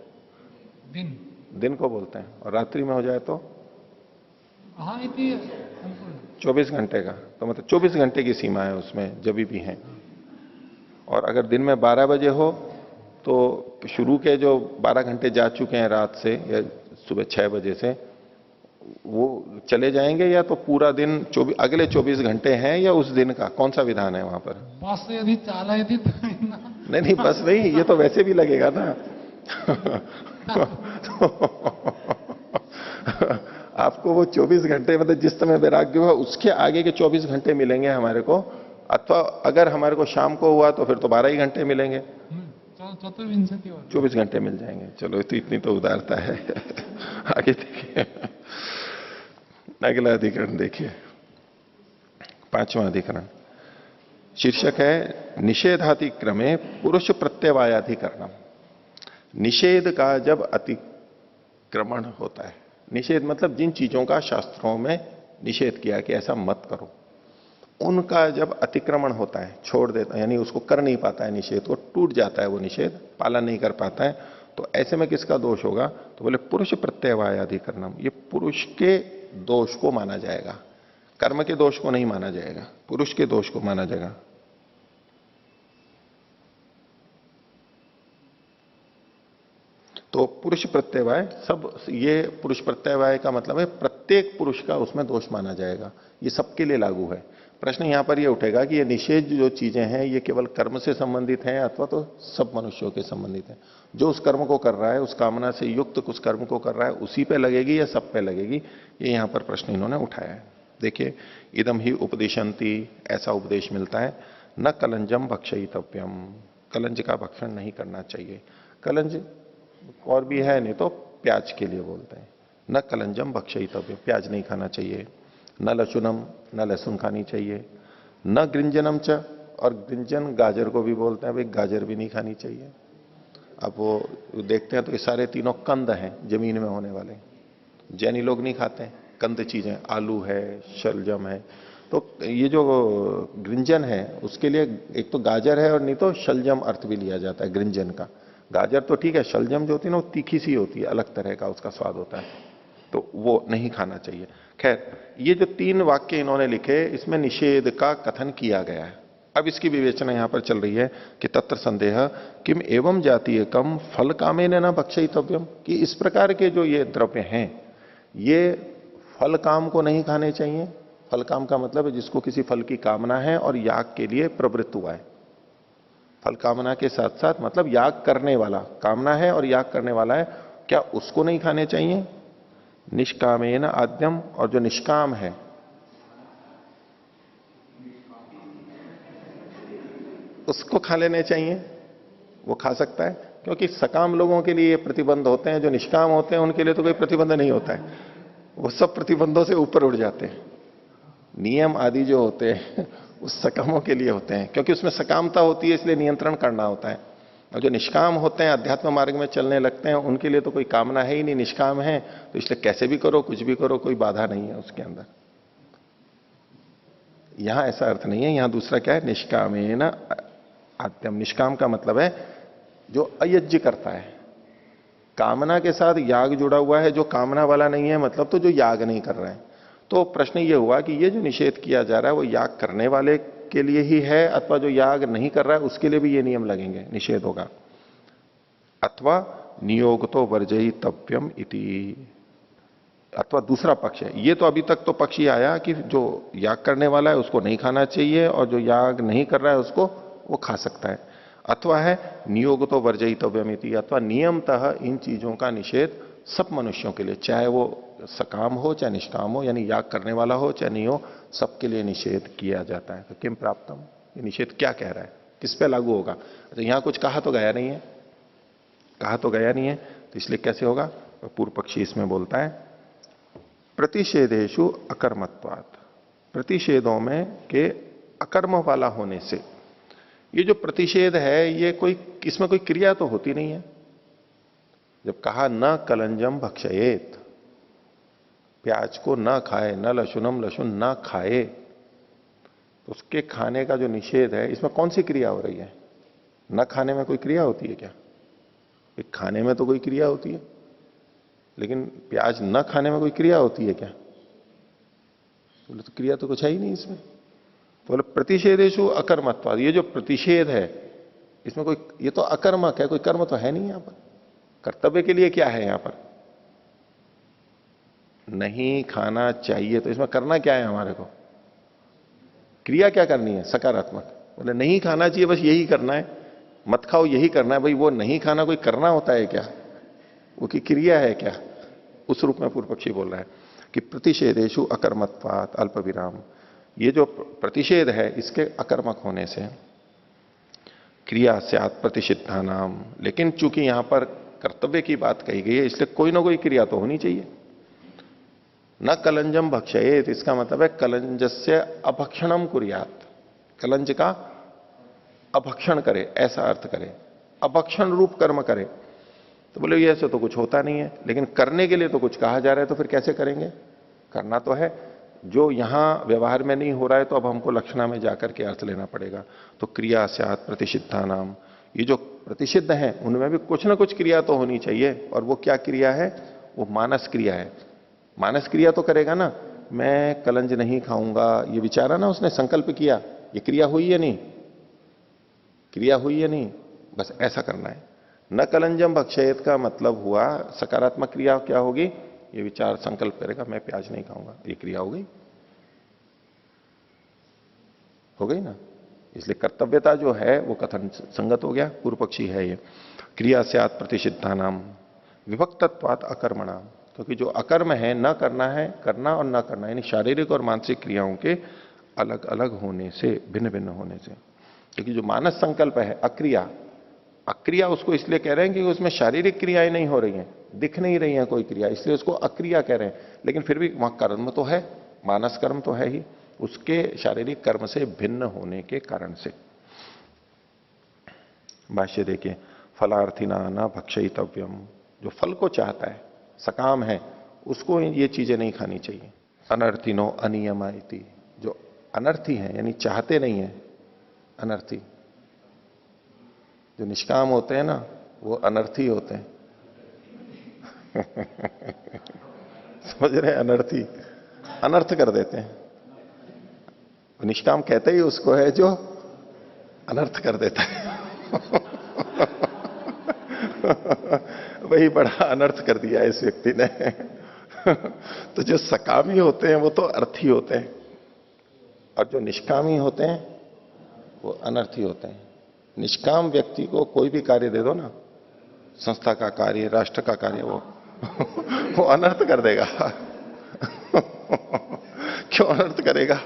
Speaker 1: दिन को बोलते हैं। और रात्रि में हो जाए तो 24 घंटे का, तो मतलब 24 घंटे की सीमा है उसमें, जब भी है। और अगर दिन में 12 बजे हो तो शुरू के जो 12 घंटे जा चुके हैं रात से या सुबह 6 बजे से, वो चले जाएंगे, या तो पूरा दिन अगले 24 घंटे हैं, या उस दिन का कौन सा विधान है वहां पर?
Speaker 2: बस यदि चाला यदि
Speaker 1: नहीं, बस नहीं, ये तो वैसे भी लगेगा ना। आपको वो 24 घंटे मतलब जिस समय वैराग्य हुआ उसके आगे के 24 घंटे मिलेंगे हमारे को, अथवा अगर हमारे को शाम को हुआ तो फिर तो 12 ही घंटे मिलेंगे,
Speaker 2: चतुर्विंशति और
Speaker 1: 24 घंटे मिल जाएंगे। चलो तो इतनी तो उदारता है। आगे देखिए, अगला अधिकरण देखिए, 5वां अधिकरण, शीर्षक है निषेधातिक्रमे पुरुष प्रत्यवायाधिकरणम। निषेध का जब अतिक्रमण होता है, निषेध मतलब जिन चीजों का शास्त्रों में निषेध किया कि ऐसा मत करो, उनका जब अतिक्रमण होता है, छोड़ देता है, यानी उसको कर नहीं पाता है, निषेध को टूट जाता है, वो निषेध पालन नहीं कर पाता है, तो ऐसे में किसका दोष होगा? तो बोले पुरुष प्रत्यवायाधिकरणम, ये पुरुष के दोष को माना जाएगा, कर्म के दोष को नहीं माना जाएगा, पुरुष के दोष को माना जाएगा। तो पुरुष प्रत्यवाय सब, ये पुरुष प्रत्यवाय का मतलब है प्रत्येक पुरुष का उसमें दोष माना जाएगा, ये सबके लिए लागू है। प्रश्न यहां पर यह उठेगा कि ये निषेध जो चीजें हैं ये केवल कर्म से संबंधित हैं अथवा तो सब मनुष्यों के संबंधित है? जो उस कर्म को कर रहा है, उस कामना से युक्त कुछ कर्म को कर रहा है, उसी पे लगेगी या सब पे लगेगी? ये यहां पर प्रश्न इन्होंने उठाया है। देखिए, इदम ही उपदेशंती, ऐसा उपदेश मिलता है, न कलंजम भक्षयितव्यम, कलंज का भक्षण नहीं करना चाहिए। कलंज और भी है, नहीं तो प्याज के लिए बोलते हैं, न कलंजम भक्षयितव्यम, प्याज नहीं खाना चाहिए, न लहसुनम, न लहसुन खानी चाहिए, न गृंजनम च, और गृंजन गाजर को भी बोलते हैं, भाई गाजर भी नहीं खानी चाहिए। अब वो देखते हैं तो ये सारे तीनों कंद हैं जमीन में होने वाले, जैनी लोग नहीं खाते हैं कंद चीजें, आलू है, शलजम है, तो ये जो गृंजन है उसके लिए एक तो गाजर है और नहीं तो शलजम अर्थ भी लिया जाता है गृंजन का। गाजर तो ठीक है, शलजम जो होती है ना वो तीखी सी होती है, अलग तरह का उसका स्वाद होता है, तो वो नहीं खाना चाहिए। खैर, ये जो 3 वाक्य इन्होंने लिखे, इसमें निषेध का कथन किया गया है। अब इसकी विवेचना यहां पर चल रही है कि तत्र संदेह किम एवं जातीय कम फल कामे न भक्षयितव्यम, कि इस प्रकार के जो ये द्रव्य हैं ये फल काम को नहीं खाने चाहिए। फल काम का मतलब है जिसको किसी फल की कामना है और याग के लिए प्रवृत्त हुआ है। फल कामना के साथ साथ मतलब याग करने वाला, कामना है और याग करने वाला है, क्या उसको नहीं खाने चाहिए? निष्कामेन आद्यम, और जो निष्काम है उसको खा लेने चाहिए, वो खा सकता है, क्योंकि सकाम लोगों के लिए प्रतिबंध होते हैं, जो निष्काम होते हैं उनके लिए तो कोई प्रतिबंध नहीं होता है, वो सब प्रतिबंधों से ऊपर उठ जाते हैं। नियम आदि जो होते हैं उस सकामों के लिए होते हैं, क्योंकि उसमें सकामता होती है इसलिए नियंत्रण करना होता है। और जो निष्काम होते हैं, अध्यात्म मार्ग में चलने लगते हैं, उनके लिए तो कोई कामना है ही नहीं, निष्काम है, तो इसलिए कैसे भी करो, कुछ भी करो, कोई बाधा नहीं है उसके अंदर। यहां ऐसा अर्थ नहीं है, यहां दूसरा क्या है, निष्कामेन आद्यम। निष्काम का मतलब है जो अयज्ञ करता है, कामना के साथ याग जुड़ा हुआ है, जो कामना वाला नहीं है मतलब तो जो याग नहीं कर रहे हैं। तो प्रश्न ये हुआ कि ये जो निषेध किया जा रहा है वो याग करने वाले के लिए ही है अथवा जो याग नहीं कर रहा है उसके लिए भी ये नियम लगेंगे, निषेध होगा। अथवा नियोग तो वर्जयितव्यम इति, अथवा दूसरा पक्ष है, ये तो अभी तक तो पक्ष ही आया कि जो याग करने वाला है उसको नहीं खाना चाहिए और जो याग नहीं कर रहा है उसको वो खा सकता है। अथवा है नियोग तो वर्जयितव्यम इति, अथवा नियमतः इन चीजों का निषेध सब मनुष्यों के लिए, चाहे वो सकाम हो चाहे निष्काम हो, यानी याग करने वाला हो चाहे नहीं हो, सबके लिए निषेध किया जाता है। तो किम प्राप्तम, ये निषेध क्या कह रहा है, किस पे लागू होगा? तो यहां कुछ कहा तो गया नहीं है, कहा तो गया नहीं है, तो इसलिए कैसे होगा? तो पूर्व पक्षी इसमें बोलता है प्रतिषेधेषु अकर्मत्वात्, प्रतिषेधों में के अकर्म वाला होने से। ये जो प्रतिषेध है ये कोई, इसमें कोई क्रिया तो होती नहीं है। जब कहा न कलंजम भक्षयेत, प्याज को न खाए, न लहसुनम, लहसुन न खाए, तो उसके खाने का जो निषेध है इसमें कौन सी क्रिया हो रही है? न खाने में कोई क्रिया होती है क्या? खाने में तो कोई क्रिया होती है, लेकिन प्याज न खाने में कोई क्रिया होती है क्या? बोले तो क्रिया तो कुछ है ही नहीं इसमें। तो बोले प्रतिषेधेषु अकर्मत्वाद, ये जो प्रतिषेध है इसमें कोई, ये तो अकर्मक है, कोई कर्म तो है नहीं यहां पर। कर्तव्य के लिए क्या है यहां पर? नहीं खाना चाहिए, तो इसमें करना क्या है हमारे को? क्रिया क्या करनी है? सकारात्मक। बोले नहीं खाना चाहिए, बस यही करना है, मत खाओ यही करना है। भाई वो नहीं खाना कोई करना होता है क्या? वो की क्रिया है क्या? उस रूप में पूर्व पक्षी बोल रहा है कि प्रतिषेधेशु अकर्मत्वात् अल्प विराम, ये जो प्रतिषेध है इसके अकर्मक होने से क्रिया स्यात् प्रतिषिद्धा नाम, लेकिन चूंकि यहां पर कर्तव्य की बात कही गई है इसलिए कोई ना कोई क्रिया तो होनी चाहिए। न कलंजम भक्षयेत, इसका मतलब है कलंजस्य अभक्षणम कुर्यात, कलंज का अभक्षण करे, ऐसा अर्थ करे, अभक्षण रूप कर्म करे। तो बोले ये ऐसे तो कुछ होता नहीं है, लेकिन करने के लिए तो कुछ कहा जा रहा है, तो फिर कैसे करेंगे? करना तो है, जो यहां व्यवहार में नहीं हो रहा है तो अब हमको लक्षणा में जाकर के अर्थ लेना पड़ेगा। तो क्रिया स्यात् प्रतिषिद्धा नाम, ये जो प्रतिषिद्ध है उनमें भी कुछ ना कुछ क्रिया तो होनी चाहिए। और वो क्या क्रिया है? वो मानस क्रिया है। मानस क्रिया तो करेगा ना, मैं कलंज नहीं खाऊंगा, ये विचारा ना उसने, संकल्प किया, ये क्रिया हुई या नहीं? क्रिया हुई या नहीं? बस ऐसा करना है। न कलंजम भक्षयेत का मतलब हुआ सकारात्मक क्रिया क्या होगी? ये विचार संकल्प करेगा मैं प्याज नहीं खाऊंगा, ये क्रिया हो गई, हो गई ना। इसलिए कर्तव्यता जो है वो कथन संगत हो गया, पूर्व पक्षी है ये। क्रिया स्यात् प्रतिषिद्धा नाम विभक्तत्वात् अकर्मणाम, क्योंकि जो अकर्म है, न करना है, करना और न करना, यानी शारीरिक और मानसिक क्रियाओं के अलग अलग होने से, भिन्न भिन्न होने से। क्योंकि जो मानस संकल्प है अक्रिया, अक्रिया उसको इसलिए कह रहे हैं कि उसमें शारीरिक क्रियाएं नहीं हो रही हैं, दिख नहीं रही हैं कोई क्रिया, इसलिए उसको अक्रिया कह रहे हैं। लेकिन फिर भी वहां कर्म तो है, मानस कर्म तो है ही, उसके शारीरिक कर्म से भिन्न होने के कारण से। भाष्य देखिए, फलार्थिना न भक्षयितव्यम, जो फल को चाहता है, सकाम है, उसको ये चीजें नहीं खानी चाहिए। अनर्थिनो अनियमा इति, जो अनर्थी है यानी चाहते नहीं है, अनर्थी, जो निष्काम होते हैं ना वो अनर्थी होते हैं। समझ रहे हैं? अनर्थी अनर्थ कर देते हैं, निष्काम कहते ही उसको है जो अनर्थ कर देता है। वही बड़ा अनर्थ कर दिया इस व्यक्ति ने। तो जो सकामी होते हैं वो तो अर्थी होते हैं, और जो निष्कामी होते हैं वो अनर्थी होते हैं। निष्काम व्यक्ति को कोई भी कार्य दे दो ना, संस्था का कार्य, राष्ट्र का कार्य, वो अनर्थ कर देगा। क्यों अनर्थ करेगा?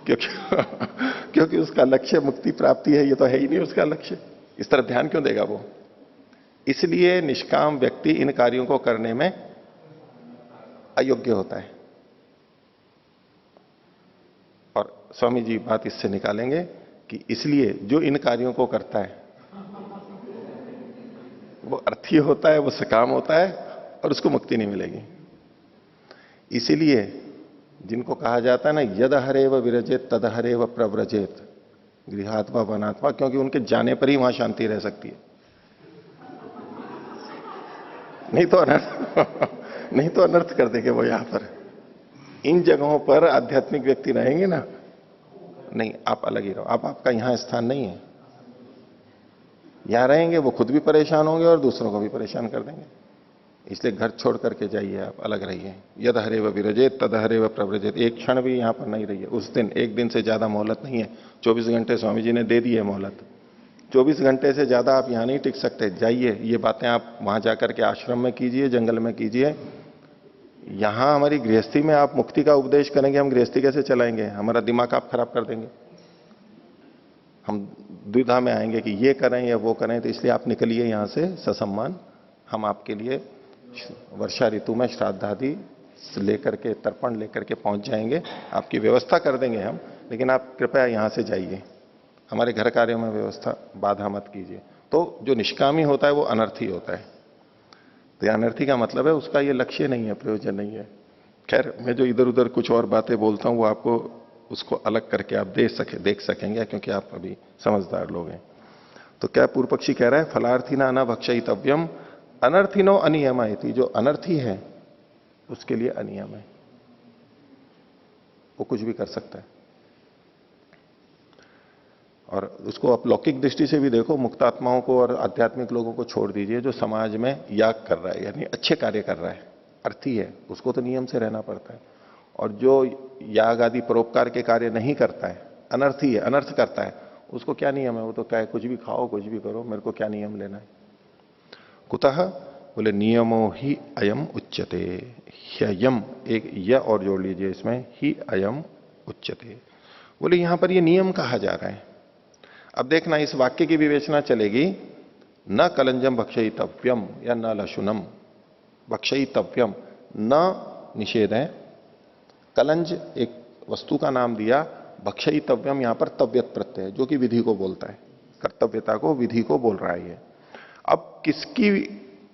Speaker 1: क्योंकि उसका लक्ष्य मुक्ति प्राप्ति है, ये तो है ही नहीं उसका लक्ष्य, इस तरफ ध्यान क्यों देगा वो? इसलिए निष्काम व्यक्ति इन कार्यों को करने में अयोग्य होता है। और स्वामी जी बात इससे निकालेंगे कि इसलिए जो इन कार्यों को करता है वो अर्थी होता है, वो सकाम होता है, और उसको मुक्ति नहीं मिलेगी। इसीलिए जिनको कहा जाता है ना, यद हरेव विरजेत तद हरेव प्रव्रजेत गृहात्मा वनात्मा, क्योंकि उनके जाने पर ही वहां शांति रह सकती है, नहीं तो अनर्थ नहीं तो अनर्थ कर देंगे वो। यहां पर इन जगहों पर आध्यात्मिक व्यक्ति रहेंगे ना, नहीं आप अलग ही रहो, आपका यहां स्थान नहीं है। यहां रहेंगे वो खुद भी परेशान होंगे और दूसरों को भी परेशान कर देंगे। इसलिए घर छोड़ करके जाइए, आप अलग रहिए। यद हरेव विरजेत तद हरेव प्रव्रजेत, एक क्षण भी यहां पर नहीं रहिए। उस दिन, एक दिन से ज्यादा मोहलत नहीं है, 24 घंटे स्वामी जी ने दे दी है मोहलत। 24 घंटे से ज्यादा आप यहां नहीं टिक सकते, जाइए। ये बातें आप वहां जाकर के आश्रम में कीजिए, जंगल में कीजिए। यहां हमारी गृहस्थी में आप मुक्ति का उपदेश करेंगे, हम गृहस्थी कैसे चलाएंगे? हमारा दिमाग आप खराब कर देंगे, हम द्विधा में आएंगे कि ये करें या वो करें। तो इसलिए आप निकलिए यहां से ससम्मान। हम आपके लिए वर्षा ऋतु में श्राद्धादि लेकर के, तर्पण लेकर के पहुंच जाएंगे, आपकी व्यवस्था कर देंगे हम, लेकिन आप कृपया यहां से जाइए, हमारे घर कार्यों में व्यवस्था बाधा मत कीजिए। तो जो निष्कामी होता है वो अनर्थी होता है। तो अनर्थी का मतलब है उसका ये लक्ष्य नहीं है, प्रयोजन नहीं है। खैर, मैं जो इधर उधर कुछ और बातें बोलता हूं वो आपको उसको अलग करके आप देख सकेंगे, क्योंकि आप अभी समझदार लोग हैं। तो क्या पूर्व पक्षी कह रहा है? फलार्थिना न भक्षयितव्यम अनर्थिनो अनियमायति, जो अनर्थी है उसके लिए अनियम है, वो कुछ भी कर सकता है। और उसको आप लौकिक दृष्टि से भी देखो, मुक्तात्माओं को और आध्यात्मिक लोगों को छोड़ दीजिए, जो समाज में याग कर रहा है यानी अच्छे कार्य कर रहा है, अर्थी है, उसको तो नियम से रहना पड़ता है। और जो याग आदि परोपकार के कार्य नहीं करता है, अनर्थी है, अनर्थ करता है, उसको क्या नियम है? वो तो क्या है, कुछ भी खाओ, कुछ भी करो, मेरे को क्या नियम लेना है? कुतः बोले नियमो ही अयम उच्यते, ह्ययम एक य और जोड़ लीजिए इसमें, ही अयम उच्यते। बोले यहां पर ये नियम कहा जा रहा है। अब देखना इस वाक्य की विवेचना चलेगी, न कलंजम भक्षयितव्यम या न लशुनम भक्षयितव्यम, न निषेध है, कलंज एक वस्तु का नाम दिया, भक्षयितव्यम यहां पर तव्यत प्रत्यय है जो कि विधि को बोलता है, कर्तव्यता को, विधि को बोल रहा है ये। अब किसकी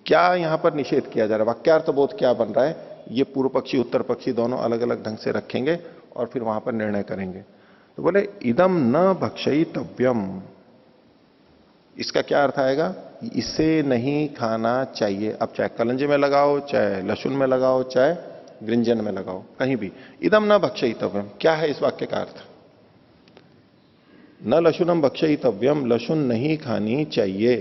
Speaker 1: क्या यहां पर निषेध किया जा रहा है, वाक्यार्थ बोध क्या बन रहा है, ये पूर्व पक्षी उत्तर पक्षी दोनों अलग अलग ढंग से रखेंगे और फिर वहां पर निर्णय करेंगे। तो बोले इदम न भक्षयितव्यम, इसका क्या अर्थ आएगा, इसे नहीं खाना चाहिए। अब चाहे कलंज में लगाओ, चाहे लहसुन में लगाओ, चाहे गृंजन में लगाओ, कहीं भी इदम न भक्षयितव्यम, क्या है इस वाक्य का अर्थ, न लशुनम भक्षयितव्यम, लशुन नहीं खानी चाहिए।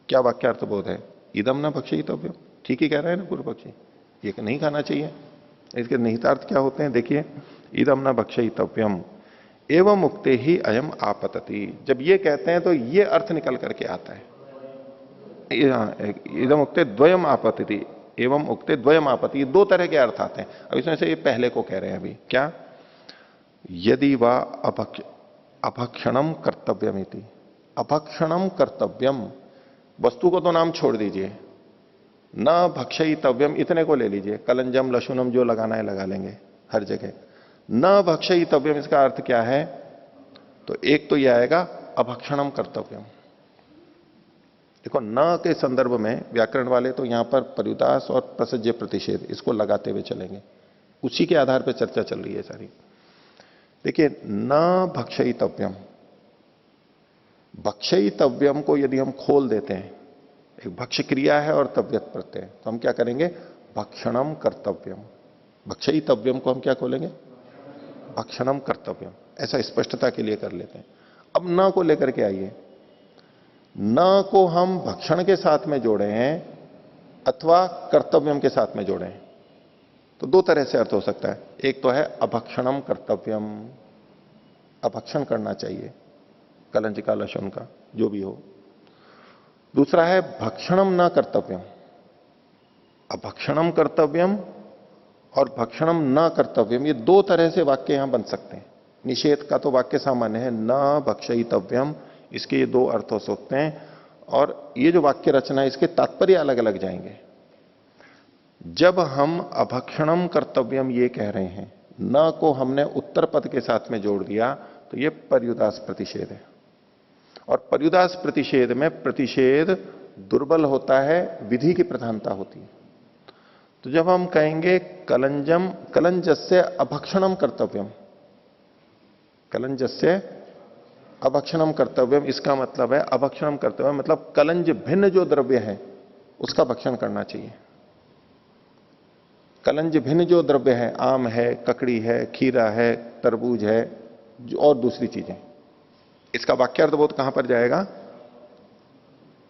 Speaker 1: क्या वाक्यार्थ बोध है, इदम न भक्षयितव्यम, ठीक ही कह रहे हैं ना पूर्व पक्षी, ये नहीं खाना चाहिए। इसके निहितार्थ क्या होते हैं देखिए, इदम न भक्षयितव्यम एवं उक्ते ही अयम आपतति, जब ये कहते हैं तो ये अर्थ निकल करके आता है, इदम उक्ते द्वयम आपतति एवं उक्ते द्वयम आपत्ति, दो तरह के अर्थ आते हैं। अब इसमें से ये पहले को कह रहे हैं अभी, क्या, यदि वा अभक्षणम कर्तव्यमिति, अभक्षणम कर्तव्यम, वस्तु को तो नाम छोड़ दीजिए, न भक्षयितव्यम इतने को ले लीजिए, कलंजम लशुनम जो लगाना है लगा लेंगे हर जगह, न भक्षयितव्यम इसका अर्थ क्या है, तो एक तो यह आएगा अभक्षणम कर्तव्यम। देखो न के संदर्भ में व्याकरण वाले तो यहां पर पर्युदास और प्रसज्य प्रतिषेध इसको लगाते हुए चलेंगे, उसी के आधार पर चर्चा चल रही है सारी। देखिए न भक्षयितव्यम, भक्षयितव्यम को यदि हम खोल देते हैं, एक भक्ष क्रिया है और तव्यत प्रत्यय, तो हम क्या करेंगे, भक्षणम कर्तव्यम, भक्षयितव्यम को हम क्या खोलेंगे, भक्षणम कर्तव्यम, ऐसा स्पष्टता के लिए कर लेते हैं। अब न को लेकर के आइए, न को हम भक्षण के साथ में जोड़े हैं अथवा कर्तव्यम के साथ में जोड़े हैं, तो दो तरह से अर्थ हो सकता है। एक तो है अभक्षणम कर्तव्यम, अभक्षण करना चाहिए, कलंज का लशुन का जो भी हो। दूसरा है भक्षणम न कर्तव्यम, अभक्षणम कर्तव्यम और भक्षणम न कर्तव्यम, ये दो तरह से वाक्य यहां बन सकते हैं। निषेध का तो वाक्य सामान्य है, न भक्षयितव्यम, इसके ये दो अर्थ हो सकते हैं, और ये जो वाक्य रचना है इसके तात्पर्य अलग अलग जाएंगे। जब हम अभक्षणम कर्तव्यम ये कह रहे हैं, न को हमने उत्तर पद के साथ में जोड़ दिया, तो ये पर्युदास प्रतिषेध है, और पर्युदास प्रतिषेध में प्रतिषेध दुर्बल होता है, विधि की प्रधानता होती है। तो जब हम कहेंगे कलंजस्य अभक्षणम कर्तव्यम, कलंजस्य अभक्षणम कर्तव्यम, इसका मतलब है अभक्षणम कर्तव्यम मतलब कलंज भिन्न जो द्रव्य है उसका भक्षण करना चाहिए। कलंज भिन्न जो द्रव्य है, आम है, ककड़ी है, खीरा है, तरबूज है और दूसरी चीजें, इसका वाक्यार्थ बोध कहां पर जाएगा,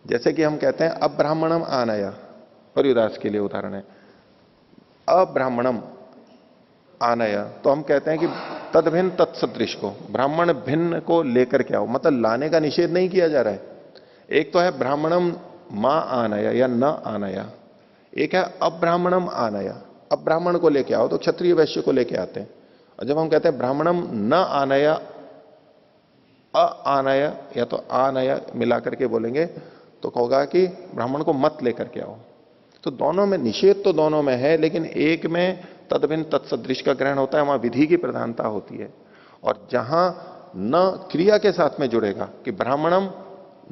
Speaker 1: जैसे कि हम कहते हैं अब्राह्मणम आनया, पर्युदास के लिए उदाहरण है, अब्राह्मणम आनया, तो हम कहते हैं कि तद भिन्न तत्सदृश को, ब्राह्मण भिन्न को लेकर के आओ, मतलब लाने का निषेध नहीं किया जा रहा है। एक तो है ब्राह्मणम मां आनया या न आनया, एक है अब्राह्मणम आनया, अब ब्राह्मण को लेके आओ, तो क्षत्रिय वैश्य को लेके आते हैं। और जब हम कहते हैं ब्राह्मणम न आनया, आनय या तो आनय मिलाकर के बोलेंगे तो होगा कि ब्राह्मण को मत लेकर के आओ। तो दोनों में निषेध तो दोनों में है, लेकिन एक में तदभिन्न तत्सदृश का ग्रहण होता है, वहां विधि की प्रधानता होती है। और जहां न क्रिया के साथ में जुड़ेगा कि ब्राह्मणम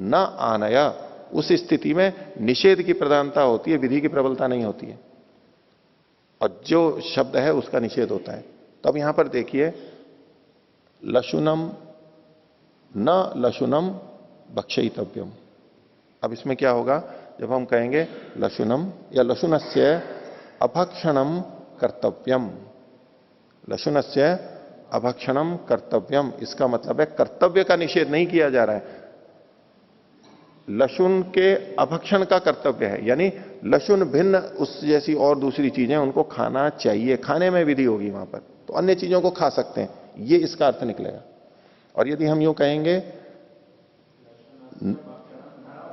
Speaker 1: न आनया, उस स्थिति में निषेध की प्रधानता होती है, विधि की प्रबलता नहीं होती है, और जो शब्द है उसका निषेध होता है। तो अब यहां पर देखिए, लशुनम न लशुनम भक्षयितव्यम, अब इसमें क्या होगा, जब हम कहेंगे लशुनम या लशुनस्य अभक्षणम कर्तव्यम, लशुनस्य अभक्षणम कर्तव्यम, इसका मतलब है कर्तव्य का निषेध नहीं किया जा रहा है, लशुन के अभक्षण का कर्तव्य है, यानी लशुन भिन्न उस जैसी और दूसरी चीजें उनको खाना चाहिए, खाने में विधि होगी वहां पर, तो अन्य चीजों को खा सकते हैं, ये इसका अर्थ निकलेगा। और यदि हम यूं कहेंगे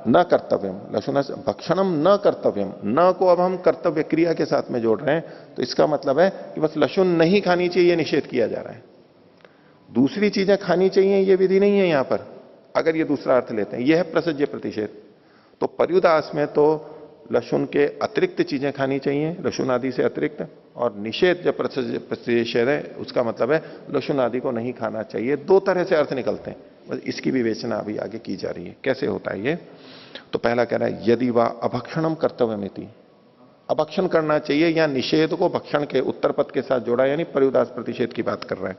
Speaker 1: न कर्तव्यम, लशुन भक्षणम न कर्तव्यम, न को अब हम कर्तव्य क्रिया के साथ में जोड़ रहे हैं, तो इसका मतलब है कि बस लशुन नहीं खानी चाहिए, ये निषेध किया जा रहा है। दूसरी चीजें खानी चाहिए ये विधि नहीं है यहां पर, अगर ये दूसरा अर्थ लेते हैं। यह है प्रसज्य प्रतिषेध। तो पर्युदास में तो लशुन के अतिरिक्त चीजें खानी चाहिए, लशुन आदि से अतिरिक्त, और निषेध जब प्रसज्य प्रतिषेध है उसका मतलब है लशुन आदि को नहीं खाना चाहिए। दो तरह से अर्थ निकलते हैं, बस इसकी विवेचना अभी आगे की जा रही है कैसे होता है ये। तो पहला कह रहा है यदि वह अभक्षणम कर्तव्यमिति, अभक्षण करना चाहिए, या निषेध को भक्षण के उत्तर पद के साथ जोड़ा, यानी पर्युदास प्रतिषेध की बात कर रहा है।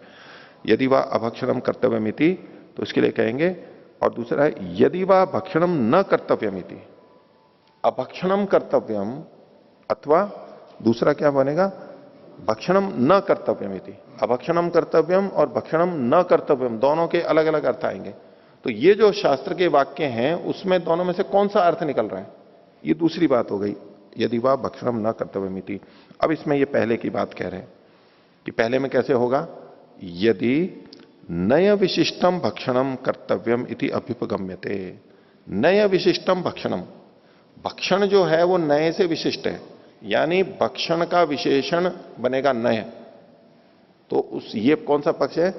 Speaker 1: यदि वह अभक्षणम कर्तव्यमिति, तो इसके लिए कहेंगे। और दूसरा है यदि वह भक्षणम न कर्तव्यमिति, अभक्षणम कर्तव्यम, अथवा दूसरा क्या बनेगा, भक्षणम न कर्तव्यमिति। अभक्षणम कर्तव्यम और भक्षणम न कर्तव्यम दोनों के अलग अलग अर्थ आएंगे। तो ये जो शास्त्र के वाक्य हैं उसमें दोनों में से कौन सा अर्थ निकल रहा है, ये दूसरी बात हो गई। यदि वह भक्षणम न कर्तव्यमिति। अब इसमें ये पहले की बात कह रहे हैं कि पहले में कैसे होगा, यदि नय विशिष्टम भक्षणम कर्तव्यम इति अभ्युपगम्यते। नय विशिष्टम भक्षणम, भक्षण जो है वो नए से विशिष्ट है, यानी भक्षण का विशेषण बनेगा नय। तो उस ये कौन सा पक्ष है,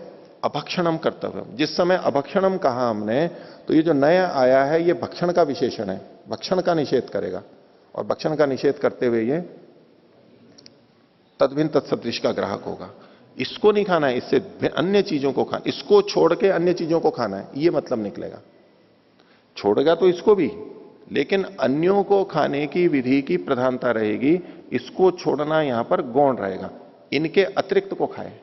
Speaker 1: अभक्षणम कर्तव्यम। जिस समय अभक्षणम कहा हमने, तो ये जो नय आया है ये भक्षण का विशेषण है, भक्षण का निषेध करेगा, और भक्षण का निषेध करते हुए ये तद्भिन्न तत्सदृश का ग्राहक होगा। इसको नहीं खाना है, इससे अन्य चीजों को खाना, इसको छोड़ के अन्य चीजों को खाना है, ये मतलब निकलेगा। छोड़ेगा तो इसको भी, लेकिन अन्यों को खाने की विधि की प्रधानता रहेगी, इसको छोड़ना यहां पर गौण रहेगा। इनके अतिरिक्त को खाए,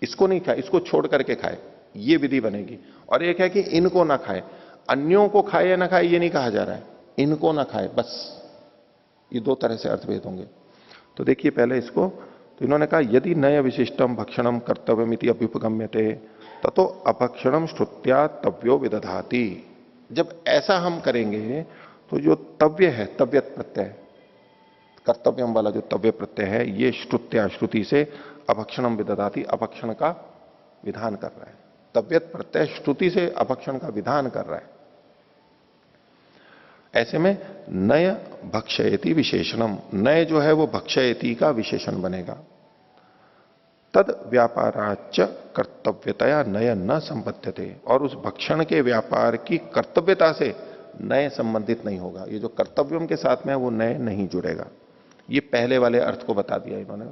Speaker 1: इसको नहीं खाए, इसको छोड़ करके खाए, ये विधि बनेगी। और एक है कि इनको ना खाए, अन्यों को खाए या ना खाए ये नहीं कहा जा रहा है, इनको ना खाए बस। ये दो तरह से अर्थभेद होंगे। तो देखिए पहले इसको, तो इन्होंने कहा यदि नय विशिष्टम भक्षणम कर्तव्यमिति अभ्युपगम्यते ततो अभक्षणम श्रुत्या तव्यो विदधाति। जब ऐसा हम करेंगे तो जो तव्य है, तव्यत प्रत्यय, कर्तव्यम वाला जो तव्य प्रत्यय है, ये श्रुत्या, श्रुति से अभक्षणम विदधाति, अभक्षण का विधान कर रहा है। तव्यत प्रत्यय श्रुति से अभक्षण का विधान कर रहा है। ऐसे में नय भक्षयति विशेषणम, नय जो है वो भक्षयति का विशेषण बनेगा। तद व्यापाराच कर्तव्यतया नय न संबद्धते, और उस भक्षण के व्यापार की कर्तव्यता से नय संबंधित नहीं होगा। ये जो कर्तव्यम के साथ में है वो नय नहीं जुड़ेगा। ये पहले वाले अर्थ को बता दिया इन्होंने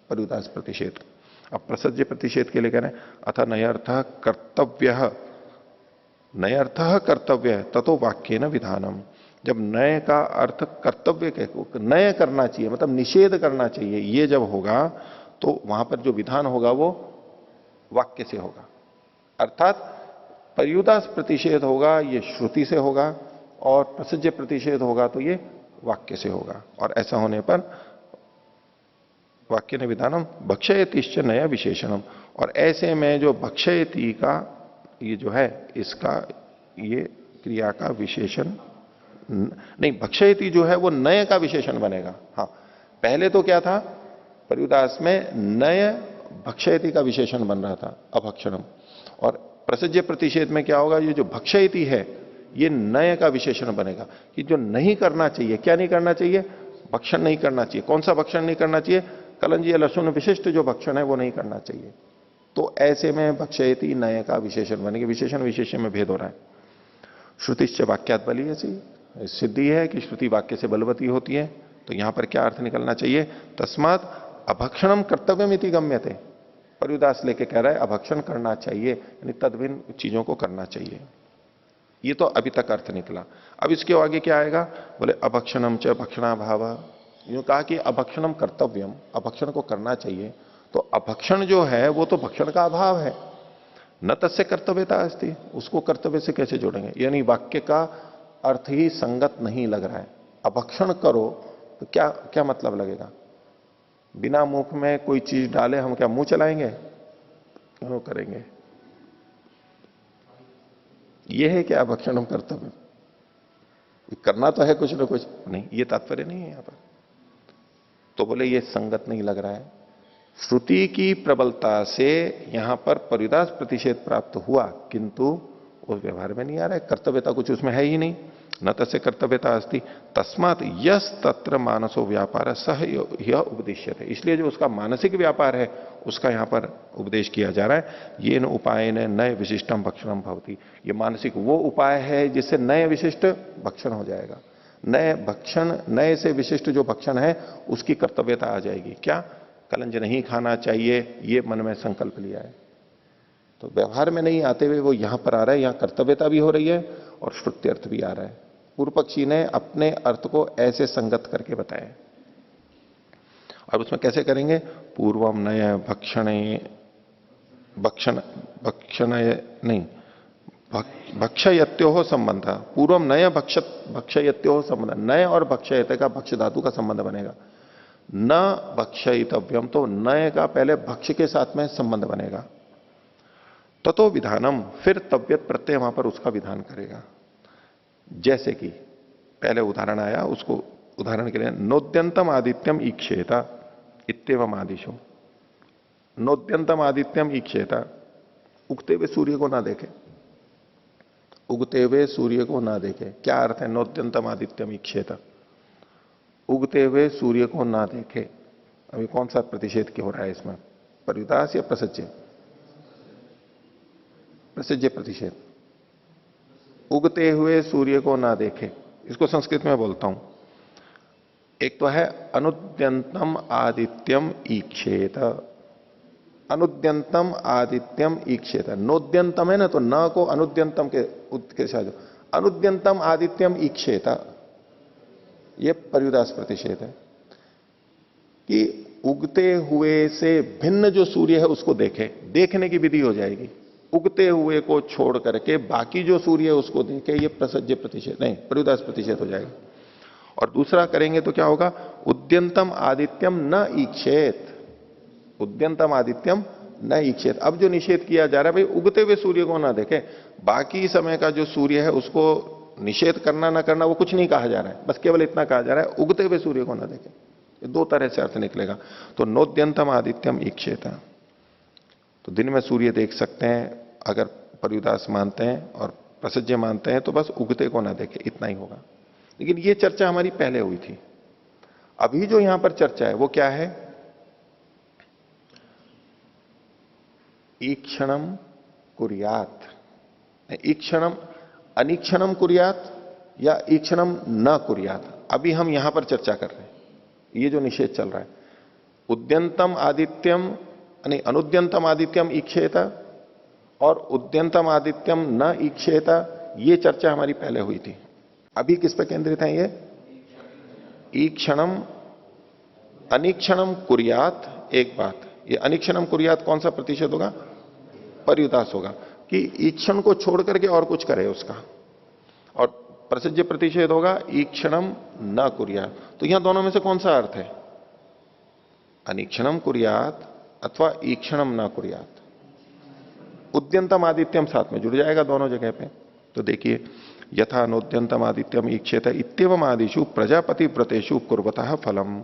Speaker 1: पर्युदास प्रतिषेध। अब प्रसज्य प्रतिषेध के लिए कह रहे हैं अथ नयर्थः कर्तव्य, नयर्थः कर्तव्य ततो वाक्येन विधानम। जब नय का अर्थ कर्तव्य के, नय करना चाहिए मतलब निषेध करना चाहिए, ये जब होगा तो वहां पर जो विधान होगा वो वाक्य से होगा। अर्थात पर्युदास प्रतिषेध होगा ये श्रुति से होगा, और प्रसज्य प्रतिषेध होगा तो ये वाक्य से होगा। और ऐसा होने पर वाक्य ने विधानम भक्षयतिश्च नया विशेषणम, और ऐसे में जो भक्षयति का ये जो है इसका ये क्रिया का विशेषण नहीं, भक्षयति जो है वो नय का विशेषण बनेगा। हाँ, पहले तो क्या था, पर्युदास में नय भक्षयति का विशेषण बन रहा था अभक्षणम, और प्रसज्य प्रतिषेध में क्या होगा, ये जो भक्षयति है ये नय का विशेषण बनेगा कि जो नहीं करना चाहिए। क्या नहीं करना चाहिए, भक्षण नहीं करना चाहिए। कौन सा भक्षण नहीं करना चाहिए, कलंजी या लहसुन विशिष्ट जो भक्षण है वो नहीं करना चाहिए। तो ऐसे में भक्षयति नय का विशेषण बनेगा। विशेषण विशेषण में भेद हो रहा है। श्रुतिश्च वाक्यात बली, ऐसी सिद्धि है कि श्रुति वाक्य से बलवती होती है। तो यहां पर क्या अर्थ निकलना चाहिए, तस्मात् अभक्षणम कर्तव्यमिति गम्यते। पर्युदास लेके कह रहा है अभक्षण करना चाहिए, यानी तद्भिन्न चीजों को करना चाहिए। ये तो अभी तक अर्थ निकला। अब इसके आगे क्या आएगा, बोले अभक्षणम च भक्षणाभाव। यूं कहा कि अभक्षणम कर्तव्यम, अभक्षण को करना चाहिए। तो अभक्षण जो है वो तो भक्षण का अभाव है, न तस्य कर्तव्यता अस्ति, उसको कर्तव्य से कैसे जोड़ेंगे। यानी वाक्य का अर्थ ही संगत नहीं लग रहा है। अभक्षण करो तो क्या क्या मतलब लगेगा, बिना मुख में कोई चीज डाले हम क्या मुंह चलाएंगे, क्यों करेंगे। यह है क्या अभक्षणम कर्तव्य, करना तो है कुछ ना कुछ, नहीं ये तात्पर्य नहीं है यहां पर। तो बोले ये संगत नहीं लग रहा है। श्रुति की प्रबलता से यहां पर पर्युदास प्रतिषेध प्राप्त हुआ, किंतु उस व्यवहार में नहीं आ रहा है, कर्तव्यता कुछ उसमें है ही नहीं। न तस्य कर्तव्यता अस्ति तस्मात यस तत्र मानसो व्यापार सह यह उपदिश्यते। इसलिए जो उसका मानसिक व्यापार है उसका यहां पर उपदेश किया जा रहा है। ये न उपाय ने नए विशिष्टम भक्षणम भवति। ये मानसिक वो उपाय है जिससे नए विशिष्ट भक्षण हो जाएगा। नए भक्षण, नए से विशिष्ट जो भक्षण है उसकी कर्तव्यता आ जाएगी। क्या? कलंज नहीं खाना चाहिए, ये मन में संकल्प लिया है तो व्यवहार में नहीं आते हुए वो यहां पर आ रहा है, यहां कर्तव्यता भी हो रही है और श्रुति अर्थ भी आ रहा है। पूर्व पक्षी ने अपने अर्थ को ऐसे संगत करके बताया। और उसमें कैसे करेंगे? पूर्वम नय भक्षण नहीं, भक्षयत्यो संबंध। पूर्वम नय भक्षयत्यो संबंध। नय और भक्षयते का भक्ष धातु का संबंध बनेगा। न भक्षयितव्यम, तो नय का पहले भक्ष के साथ में संबंध बनेगा। ततो विधानम, फिर तव्यत प्रत्यय वहां पर उसका विधान करेगा। जैसे कि पहले उदाहरण आया, उसको उदाहरण के लिए नोद्यंतम आदित्यम ईक्षेता इत्येवम आदिशो। नोद्यंतम आदित्यम ईक्षेता, उगते हुए सूर्य को ना देखे। उगते हुए सूर्य को ना देखे, क्या अर्थ है? नोद्यंतम आदित्यम ईक्षेता, उगते हुए सूर्य को ना देखे। अभी कौन सा प्रतिषेध क्यों हो रहा है इसमें? परिदास या प्रसज्य? प्रसज्य प्रतिषेध। उगते हुए सूर्य को ना देखे, इसको संस्कृत में बोलता हूं। एक तो है अनुद्यंतम आदित्यम ईक्षेत। अनुद्यंतम आदित्यम ईक्षेत। नोद्यंतम है ना, तो न को अनुद्यंतम के साथ, अनुद्यंतम आदित्यम ईक्षेत, यह पर्युदास प्रतिषेध है कि उगते हुए से भिन्न जो सूर्य है उसको देखे। देखने की विधि हो जाएगी। उगते हुए को छोड़ करके बाकी जो सूर्य है उसको देखे, ये प्रसज्य प्रतिषेध नहीं, पर्युदास प्रतिषेध हो जाएगा। और दूसरा करेंगे तो क्या होगा? उद्यंतम आदित्यम न ईक्षेत। उद्यंतम आदित्यम न ईक्षेत। अब जो निषेध किया जा रहा है, भाई उगते हुए सूर्य को ना देखे, बाकी समय का जो सूर्य है उसको निषेध करना ना करना वो कुछ नहीं कहा जा रहा है, बस केवल इतना कहा जा रहा है उगते हुए सूर्य को ना देखे। ये दो तरह से अर्थ निकलेगा। तो नोद्यंतम आदित्यम ईक्षेत, तो दिन में सूर्य देख सकते हैं अगर पर्युदास मानते हैं, और प्रसज्य मानते हैं तो बस उगते को ना देखे, इतना ही होगा। लेकिन ये चर्चा हमारी पहले हुई थी। अभी जो यहां पर चर्चा है वो क्या है? ईक्षणम कुर्यात, ईक्षणम अनीक्षणम कुर्यात या ईक्षणम न कुर्यात। अभी हम यहां पर चर्चा कर रहे हैं, ये जो निषेध चल रहा है उद्यंतम आदित्यम यानी अनुद्यंतम आदित्यम ईक्षेता और उद्यंतम आदित्यम न ईक्षेता, ये चर्चा हमारी पहले हुई थी। अभी किस पर केंद्रित है? ये ईक्षणम अनीक्षणम कुर्यात। एक बात, ये अनीक्षणम कुर्यात कौन सा प्रतिषेध होगा? पर्युदास होगा कि ईक्षण को छोड़ करके और कुछ करे उसका। और प्रसिद्ध प्रतिषेध होगा ईक्षणम न कुर्यात। तो यहां दोनों में से कौन सा अर्थ है? अनीक्षणम कुर्यात अथवा ईक्षणम न कुर्यात। उद्यंतम आदित्यम साथ में जुड़ जाएगा दोनों जगह पे। तो देखिए, यथा नोद्यंतम आदित्यम ईक्षेत इत्येवम आदिषु प्रजापति व्रतेषु कुर्वतः फलम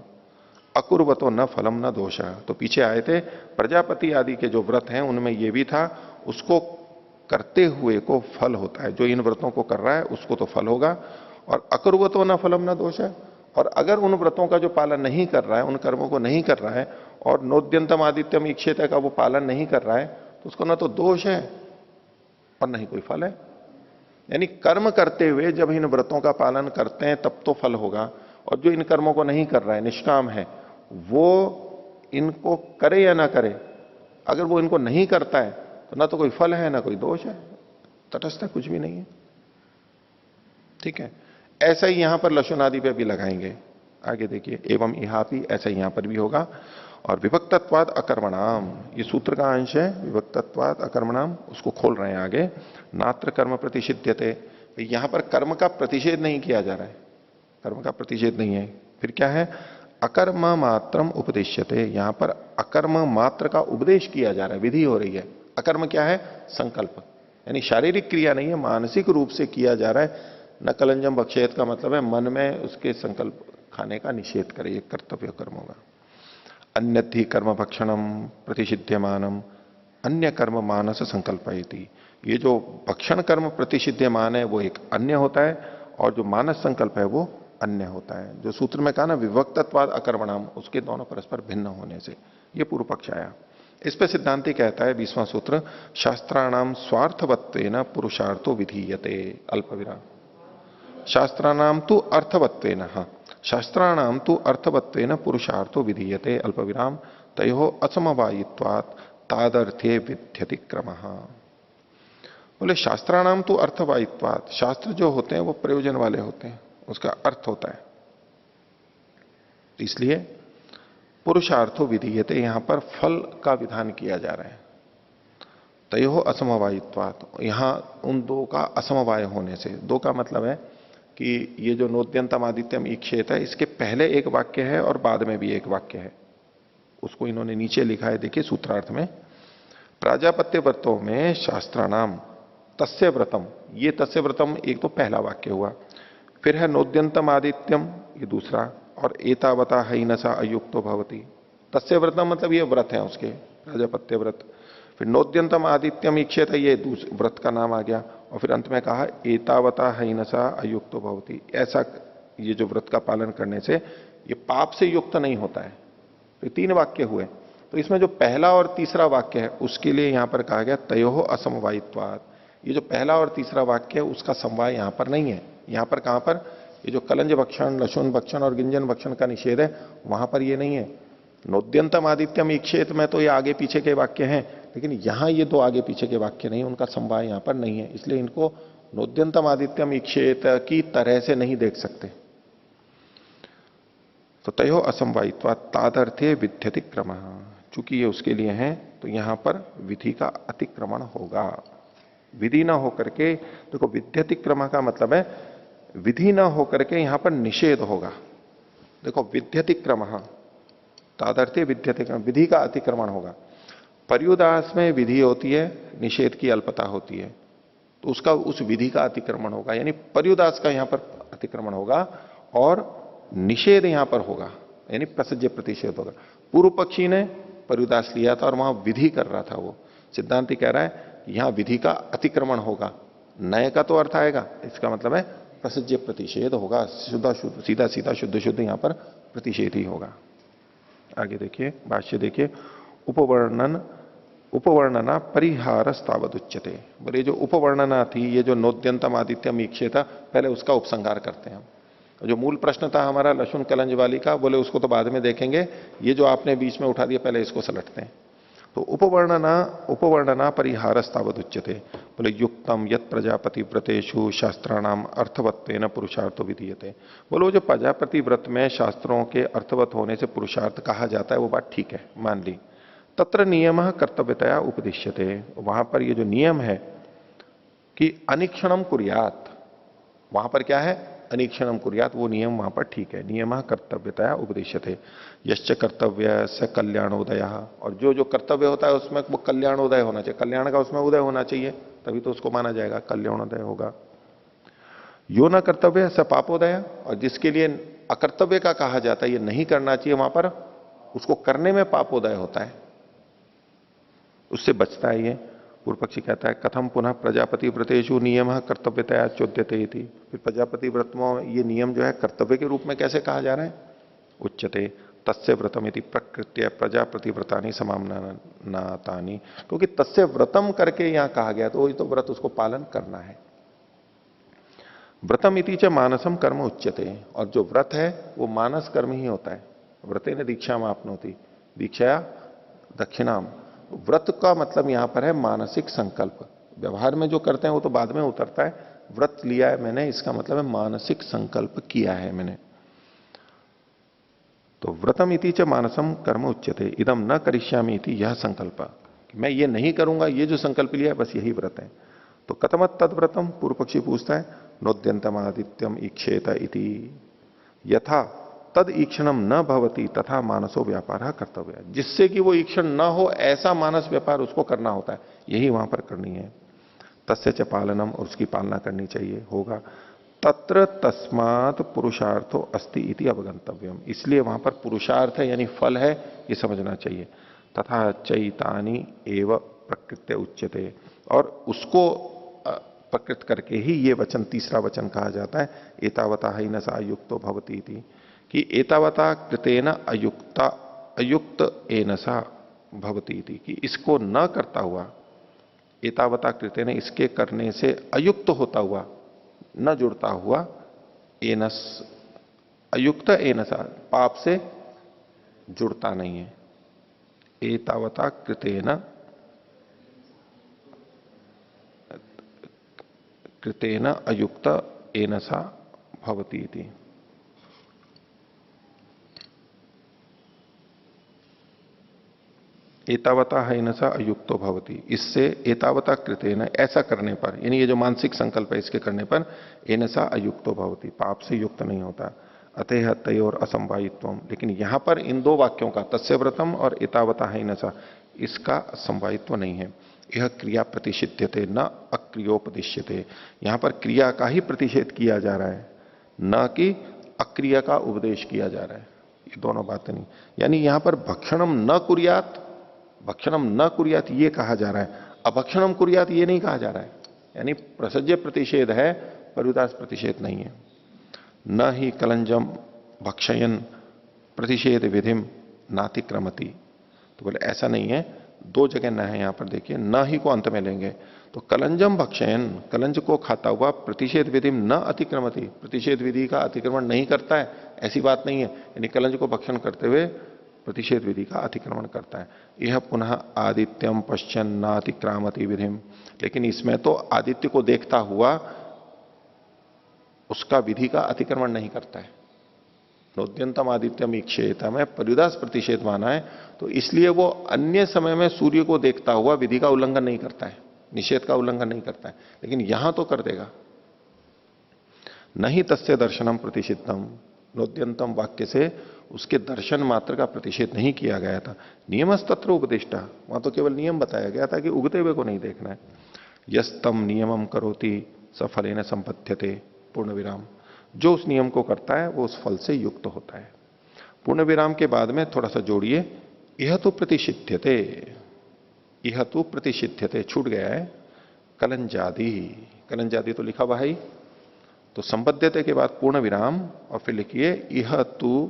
Speaker 1: अकुर्वतो न फलम न दोष। तो पीछे आए थे प्रजापति आदि के जो व्रत हैं उनमें यह भी था, उसको करते हुए को फल होता है। जो इन व्रतों को कर रहा है उसको तो फल होगा। और अकुर्वतो न फलम न दोष है, और अगर उन व्रतों का जो पालन नहीं कर रहा है, उन कर्मों को नहीं कर रहा है, और नोद्यंतम आदित्यम ईक्षेत का वो पालन नहीं कर रहा है, तो उसको ना तो दोष है और नहीं कोई फल है। यानी कर्म करते हुए जब इन व्रतों का पालन करते हैं तब तो फल होगा, और जो इन कर्मों को नहीं कर रहा है, निष्काम है, वो इनको करे या ना करे, अगर वो इनको नहीं करता है तो ना तो कोई फल है ना कोई दोष है, तटस्थ है, कुछ भी नहीं है। ठीक है, ऐसा ही यहां पर लशुन आदि पे भी लगाएंगे। आगे देखिए, एवं इहापि, ऐसा यहां पर भी होगा। और विभक्तत्वाद अकर्मणाम, ये सूत्र का अंश है, विभक्तत्वाद अकर्मणाम, उसको खोल रहे हैं आगे। नात्र कर्म प्रतिषिध्यते, यहां पर कर्म का प्रतिषेध नहीं किया जा रहा है, कर्म का प्रतिषेध नहीं है। फिर क्या है? अकर्म मात्रम उपदेश्यते, यहां पर अकर्म मात्र का उपदेश किया जा रहा है, विधि हो रही है। अकर्म क्या है? संकल्प, यानी शारीरिक क्रिया नहीं है, मानसिक रूप से किया जा रहा है। न कलंजम भक्षेत का मतलब है मन में उसके संकल्प खाने का निषेध करे, ये कर्तव्य कर्म होगा। अन्यथि कर्म भक्षणम प्रतिषिध्यमानम अन्य कर्म मानस संकल्पयति, ये जो भक्षण कर्म प्रतिषिध्यमान है वो एक अन्य होता है, और जो मानस संकल्प है वो अन्य होता है। जो सूत्र में कहा ना विभक्तत्वाद अकर्मणाम, उसके दोनों परस्पर भिन्न होने से ये पूर्व पक्ष आया। इस पे सिद्धांति कहता है 20वां सूत्र, शास्त्राणाम स्वार्थवत्वेन पुरुषार्थो विधीयते अल्प विराम। शास्त्राणाम तो अर्थवत्वेन, हाँ, शास्त्राणाम तो अर्थवत्वेन पुरुषार्थो विधीयते अल्प विराम तयो असमवायित्वात् तादर्थे विध्यति क्रमः। बोले शास्त्राणाम तो अर्थवायित्वात्, शास्त्र जो होते हैं वो प्रयोजन वाले होते हैं, उसका अर्थ होता है, इसलिए पुरुषार्थो विधीयते, यहां पर फल का विधान किया जा रहा है। तयो असमवायित्वात्, यहां उन दो का असमवाय होने से, दो का मतलब है कि ये जो नोद्यंतम आदित्यम ईक्षेत है, इसके पहले एक वाक्य है और बाद में भी एक वाक्य है, उसको इन्होंने नीचे लिखा है, देखिए सूत्रार्थ में, प्राजापत्य व्रतों में शास्त्राणाम तस्य व्रतम, ये तस्य व्रतम एक तो पहला वाक्य हुआ, फिर है नोद्यंतम आदित्यम ये दूसरा, और एतावता हैनसा अयुक्तो भवति। तस्य व्रतम मतलब ये व्रत है उसके, प्राजापत्य व्रत, फिर नोद्यंतम आदित्यम ईक्षेत है, ये व्रत का नाम आ गया, और फिर अंत में कहा एतावता हैनसा अयुक्तो भवति, ऐसा ये जो व्रत का पालन करने से ये पाप से युक्त नहीं होता है। तो 3 वाक्य हुए, तो इसमें जो पहला और तीसरा वाक्य है उसके लिए यहां पर कहा गया तयोः असमवायित्वात्। ये जो पहला और तीसरा वाक्य है उसका समवाय यहां पर नहीं है। यहां पर कहां पर, ये जो कलंज भक्षण, लशुन भक्षण और गिंजन भक्षण का निषेध है, वहां पर ये नहीं है। नोद्यंतम आदित्यम ईक्षेत में तो ये आगे पीछे के वाक्य हैं, लेकिन यहां ये 2 आगे पीछे के वाक्य नहीं, उनका समवाय यहां पर नहीं है, इसलिए इनको नोद्यंतम आदित्यम ईक्षेत की तरह से नहीं देख सकते। तो तयो असमवायित्वा तादर्थे विध्यति क्रमः, चूंकि ये उसके लिए है तो यहां पर विधि का अतिक्रमण होगा। विधि ना होकर के, देखो विध्यति क्रम का मतलब है विधि ना होकर के यहां पर निषेध होगा। देखो विध्यति क्रमः तादर्थे विध्यति क्रम, विधि का अतिक्रमण होगा। पर्युदास में विधि होती है, निषेध की अल्पता होती है, तो उसका उस विधि का अतिक्रमण होगा, यानी पर्युदास का यहां पर अतिक्रमण होगा और निषेध यहां पर होगा, यानी प्रसज्य प्रतिषेध होगा। पूर्व पक्षी ने पर्युदास लिया था और वहां विधि कर रहा था, वो सिद्धांति कह रहा है यहां विधि का अतिक्रमण होगा, नए का तो अर्थ आएगा, इसका मतलब है प्रसज्य प्रतिषेध होगा, सीधा सीधा शुद्ध शुद्ध यहां पर प्रतिषेध ही होगा। आगे देखिए भाष्य देखिए, उपवर्णना परिहारस्तावद उच्यते। बोले जो उपवर्णना थी, ये जो नोद्यंतम आदित्यम ईक्षेत, पहले उसका उपसंहार करते हैं हम। जो मूल प्रश्न था हमारा लशुन कलंज वाली का, बोले उसको तो बाद में देखेंगे, ये जो आपने बीच में उठा दिया पहले इसको सलटते हैं। तो उपवर्णना परिहारस्तावद उच्यते। बोले युक्तम यत प्रजापति व्रतेषु शास्त्राणाम अर्थवत्वेन पुरुषार्थो विधीयते। बोलो जो प्रजापति व्रत में शास्त्रों के अर्थवत होने से पुरुषार्थ कहा जाता है वो बात ठीक है, मान ली। तत्र नियमः कर्तव्यतया उपदिश्यते, वहां पर ये जो नियम है कि अनिक्षणम कुर्यात, वहां पर क्या है अनिक्षणम कुर्यात, वो नियम वहां पर ठीक है। नियमः कर्तव्यतया उपदिश्यते यश्च कर्तव्य स कल्याणोदय, और जो जो कर्तव्य होता है उसमें वो कल्याणोदय होना चाहिए, कल्याण का उसमें उदय होना चाहिए, तभी तो उसको माना जाएगा कल्याणोदय होगा। यो न कर्तव्य स पापोदय, और जिसके लिए अकर्तव्य का कहा जाता है ये नहीं करना चाहिए, वहां पर उसको करने में पापोदय होता है, उससे बचता है ये। पूर्व पक्षी कहता है कथम पुनः प्रजापति व्रतेषु नियम कर्तव्यतया चोद्यते इति, फिर प्रजापति व्रत में ये नियम जो है कर्तव्य के रूप में कैसे कहा जा रहा है। उच्यते तस्य व्रतम इति प्रकृत्य प्रजापति व्रतानि समाम्नातानि, क्योंकि तस्य व्रतम करके यहां कहा गया तो वही तो व्रत उसको पालन करना है। व्रतम इति च मानसम कर्म उच्यते, और जो व्रत है वो मानस कर्म ही होता है। व्रतेन दीक्षा आपनोति, दीक्षाया दक्षिणाम, व्रत का मतलब यहां पर है मानसिक संकल्प। व्यवहार में जो करते हैं वो तो बाद में उतरता है, व्रत लिया है मैंने इसका मतलब है मानसिक संकल्प किया है मैंने। तो व्रतम इति च मानसम कर्म उच्यते इदम न करिष्यामि इति यह संकल्प, मैं ये नहीं करूंगा, ये जो संकल्प लिया है बस यही व्रत है। तो कथमत तद व्रतम, पूर्व पक्षी पूछता है नोद्यंतम आदित्यम ईक्षेत इति यथा तद ईक्षणम न भवति तथा मानसो व्यापार कर्तव्य, जिससे कि वो ईक्षण न हो ऐसा मानस व्यापार उसको करना होता है, यही वहां पर करनी है। तस्य च पालनम, और उसकी पालना करनी चाहिए होगा। तत्र तस्मात् पुरुषार्थो अस्ति इति अवगंतव्यम, इसलिए वहां पर पुरुषार्थ है यानी फल है ये समझना चाहिए। तथा चैतानि एव प्रकृत्य उच्यते, और उसको प्रकृत करके ही ये वचन तीसरा वचन कहा जाता है, एतावता हैनसा युक्तो भवती थी, कि एतावता कृतेन अयुक्त एनसा भवती थी, कि इसको न करता हुआ, एतावता कृतेन इसके करने से अयुक्त होता हुआ, न जुड़ता हुआ, एनस अयुक्त एनसा पाप से जुड़ता नहीं है। एतावता कृतेन कृतेन अयुक्त एनसा भवती थी। एतावता हैनसा अयुक्तो भवती, इससे एतावता कृतेन ऐसा करने पर, यानी ये जो मानसिक संकल्प है इसके करने पर, एनसा अयुक्तो भवती पाप से युक्त नहीं होता। अतः तयोर असंवायित्वम, लेकिन यहां पर इन दो वाक्यों का तस्य व्रतम और एतावता हैनसा, इसका असंवायित्व नहीं है। यह क्रिया प्रतिषिध्यते न अक्रियोपदिश्यते, यहां पर क्रिया का ही प्रतिषेध किया जा रहा है, न कि अक्रिया का उपदेश किया जा रहा है। ये दोनों बातें नहीं, यानी यहां पर भक्षणम न कुर्यात, भक्षणम न कुर्यात ये कहा जा रहा है, अभक्षणम कुर्यात ये नहीं कहा जा रहा है। यानी प्रसज्य प्रतिषेध है, परुदास प्रतिषेध नहीं है। न ही कलंजम भक्षयन प्रतिषेध विधिम नातिक्रमति, तो बोले ऐसा नहीं है, दो जगह न है यहां पर, देखिए न ही को अंत में लेंगे तो कलंजम भक्षयन, कलंज को खाता हुआ, प्रतिषेध विधि न अतिक्रमति, प्रतिषेध विधि का अतिक्रमण नहीं करता है, ऐसी बात नहीं है। यानी कलंज को भक्षण करते हुए प्रतिषेध विधि का अतिक्रमण करता है। यह पुनः आदित्यम पश्चन नातिक्रामति विधिम, लेकिन इसमें तो आदित्य को देखता हुआ उसका विधि का अतिक्रमण नहीं करता है। नोद्यंतम आदित्यम ईक्षेता में परिदास प्रतिषेध माना है, तो इसलिए वो अन्य समय में सूर्य को देखता हुआ विधि का उल्लंघन नहीं करता है, निषेध का उल्लंघन नहीं करता है, लेकिन यहां तो कर देगा। नहीं तस्य दर्शनम प्रतिषिद्धम, नोद्यंतम वाक्य से उसके दर्शन मात्र का प्रतिषेध नहीं किया गया था। नियमस्तत्र उपदिष्टा, वहां तो केवल नियम बताया गया था कि उगते हुए को नहीं देखना है। यस्तम नियमम करोति सफलेन संपद्यते पूर्ण विराम, जो उस नियम को करता है वो उस फल से युक्त होता है। पूर्ण विराम के बाद में थोड़ा सा जोड़िए, यह तो प्रतिषिध्यते, यह तो प्रतिषिध्यते छूट गया है, कलंजादि, कलंजादि तो लिखा हुआ है, तो संबद्धते के बाद पूर्ण विराम और फिर लिखिए यह तू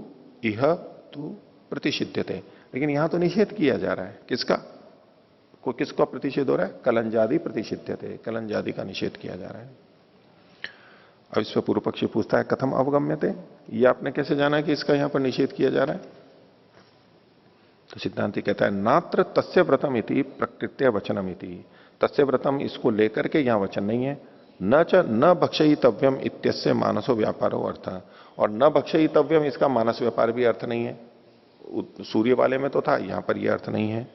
Speaker 1: प्रतिषिध्यते, लेकिन यहां तो निषेध किया जा रहा है, किसका, को किसका प्रतिषेध हो रहा है, कलंजादि प्रतिषिध्यते, कलंजादि का निषेध किया जा रहा है। अब इस पर पूर्व पक्षी पूछता है कथम अवगम्यते, ये आपने कैसे जाना कि इसका यहां पर निषेध किया जा रहा है। तो सिद्धांति कहता है नात्र तस्य व्रतम इति प्रकृत्य वचनम इति, तस्य व्रतम इसको लेकर के यहां वचन नहीं है। न च न भक्षयितव्यम इत्यस्य मानसो व्यापारो अर्थ, और न भक्षयितव्यम इसका मानस व्यापार भी अर्थ नहीं है। सूर्य वाले में तो था, यहां पर यह अर्थ नहीं है।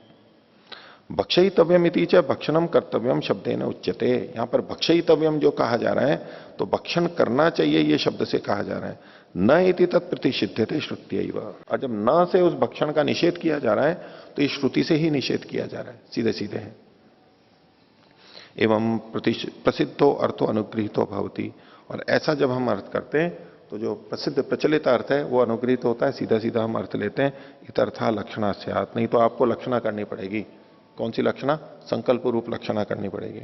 Speaker 1: भक्षयितव्यम इति च भक्षणम कर्तव्यम शब्देन उच्यते, यहां पर भक्षयितव्यम जो कहा जा रहा है तो भक्षण करना चाहिए ये शब्द से कहा जा रहा है। न इति तत्प्रतिषिध्यते श्रुत्यैव, और जब न से उस भक्षण का निषेध किया जा रहा है तो ये श्रुति से ही निषेध किया जा रहा है, सीधे सीधे है। एवं प्रसिद्धो अर्थो अनुगृहीतो भवति, और ऐसा जब हम अर्थ करते हैं तो जो प्रसिद्ध प्रचलित अर्थ है वो अनुगृहित होता है, सीधा सीधा हम अर्थ लेते हैं। इतर्था लक्षणा स्यात्, नहीं तो आपको लक्षणा करनी पड़ेगी। कौन सी लक्षणा, संकल्प रूप लक्षणा करनी पड़ेगी।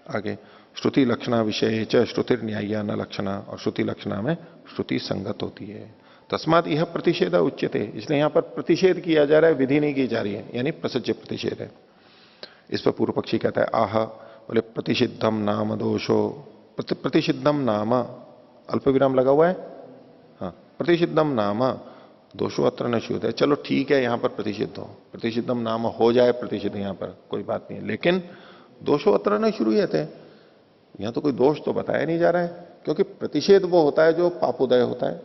Speaker 1: आगे श्रुति लक्षणा विषय च श्रुतिर न्याय्या न लक्षणा, और श्रुति लक्षणा में श्रुति संगत होती है। तस्मात यह प्रतिषेध उच्यते, इसलिए यहां पर प्रतिषेध किया जा रहा है, विधि नहीं की जा रही है, यानी प्रसज्य प्रतिषेध है। इस पर पूर्व पक्षी कहता है आह, बोले प्रतिषिद्धम नाम दोषो, प्रतिषिद्धम नाम अल्प विराम लगा हुआ है, हाँ, प्रतिषिद्धम नाम दोषो अत्र न श्रूयते, चलो ठीक है यहां पर प्रतिषिद्ध हो, प्रतिषिद्धम नाम हो जाए प्रतिषिद्ध, यहां पर कोई बात नहीं है, लेकिन दोषो अत्र न श्रूयते, यहां तो कोई दोष तो बताया नहीं जा रहा है, क्योंकि प्रतिषेध वो होता है जो पापोदय होता है,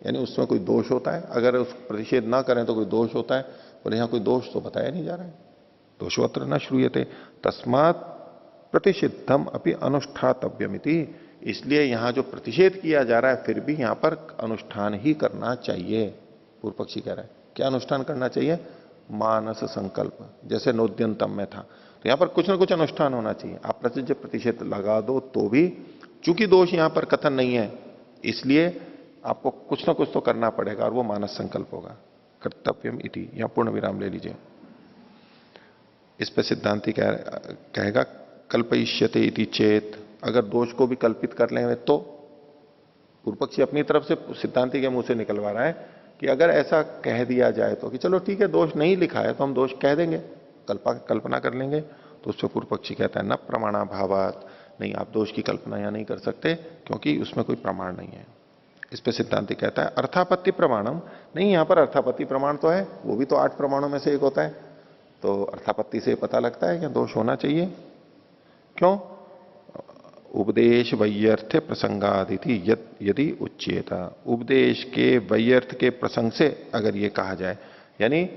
Speaker 1: यानी उसमें कोई दोष होता है, अगर उस प्रतिषेध ना करें तो कोई दोष होता है, पर यहां कोई दोष तो बताया नहीं जा रहा है। दोषो अत्र न श्रूयते तस्मात् प्रतिषिद्धम अपि अनुष्ठातव्यमिति, इसलिए यहां जो प्रतिषेध किया जा रहा है फिर भी यहां पर अनुष्ठान ही करना चाहिए। पूर्व पक्षी कह रहा है क्या अनुष्ठान करना चाहिए, मानस संकल्प, जैसे नोद्यंतम में था, तो यहां पर कुछ ना कुछ अनुष्ठान होना चाहिए। आप प्रसिद्ध प्रतिषेध लगा दो तो भी, चूंकि दोष यहां पर कथन नहीं है, इसलिए आपको कुछ ना कुछ तो करना पड़ेगा, और वो मानस संकल्प होगा। कर्तव्यम इति, यहां पूर्ण विराम ले लीजिए। इस पर सिद्धांति कहेगा कल्पयिष्यते इति चेत, अगर दोष को भी कल्पित कर लें तो पूर्व पक्षी अपनी तरफ से सिद्धांति के मुंह से निकलवा रहा है कि अगर ऐसा कह दिया जाए तो कि चलो ठीक है दोष नहीं लिखा है तो हम दोष कह देंगे, कल्पना कर लेंगे। तो उससे पूर्व पक्षी कहता है न प्रमाणाभावात, नहीं आप दोष की कल्पना यहां नहीं कर सकते क्योंकि उसमें कोई प्रमाण नहीं है। इस पे सिद्धांति कहता है अर्थापत्ति प्रमाणम, नहीं यहां पर अर्थापत्ति प्रमाण तो है, वो भी तो 8 प्रमाणों में से एक होता है, तो अर्थापत्ति से पता लगता है कि दोष होना चाहिए। क्यों? उपदेश वैयर्थ प्रसंगादिति यदि उच्चेता, उपदेश के वैयर्थ के प्रसंग से अगर ये कहा जाए, यानी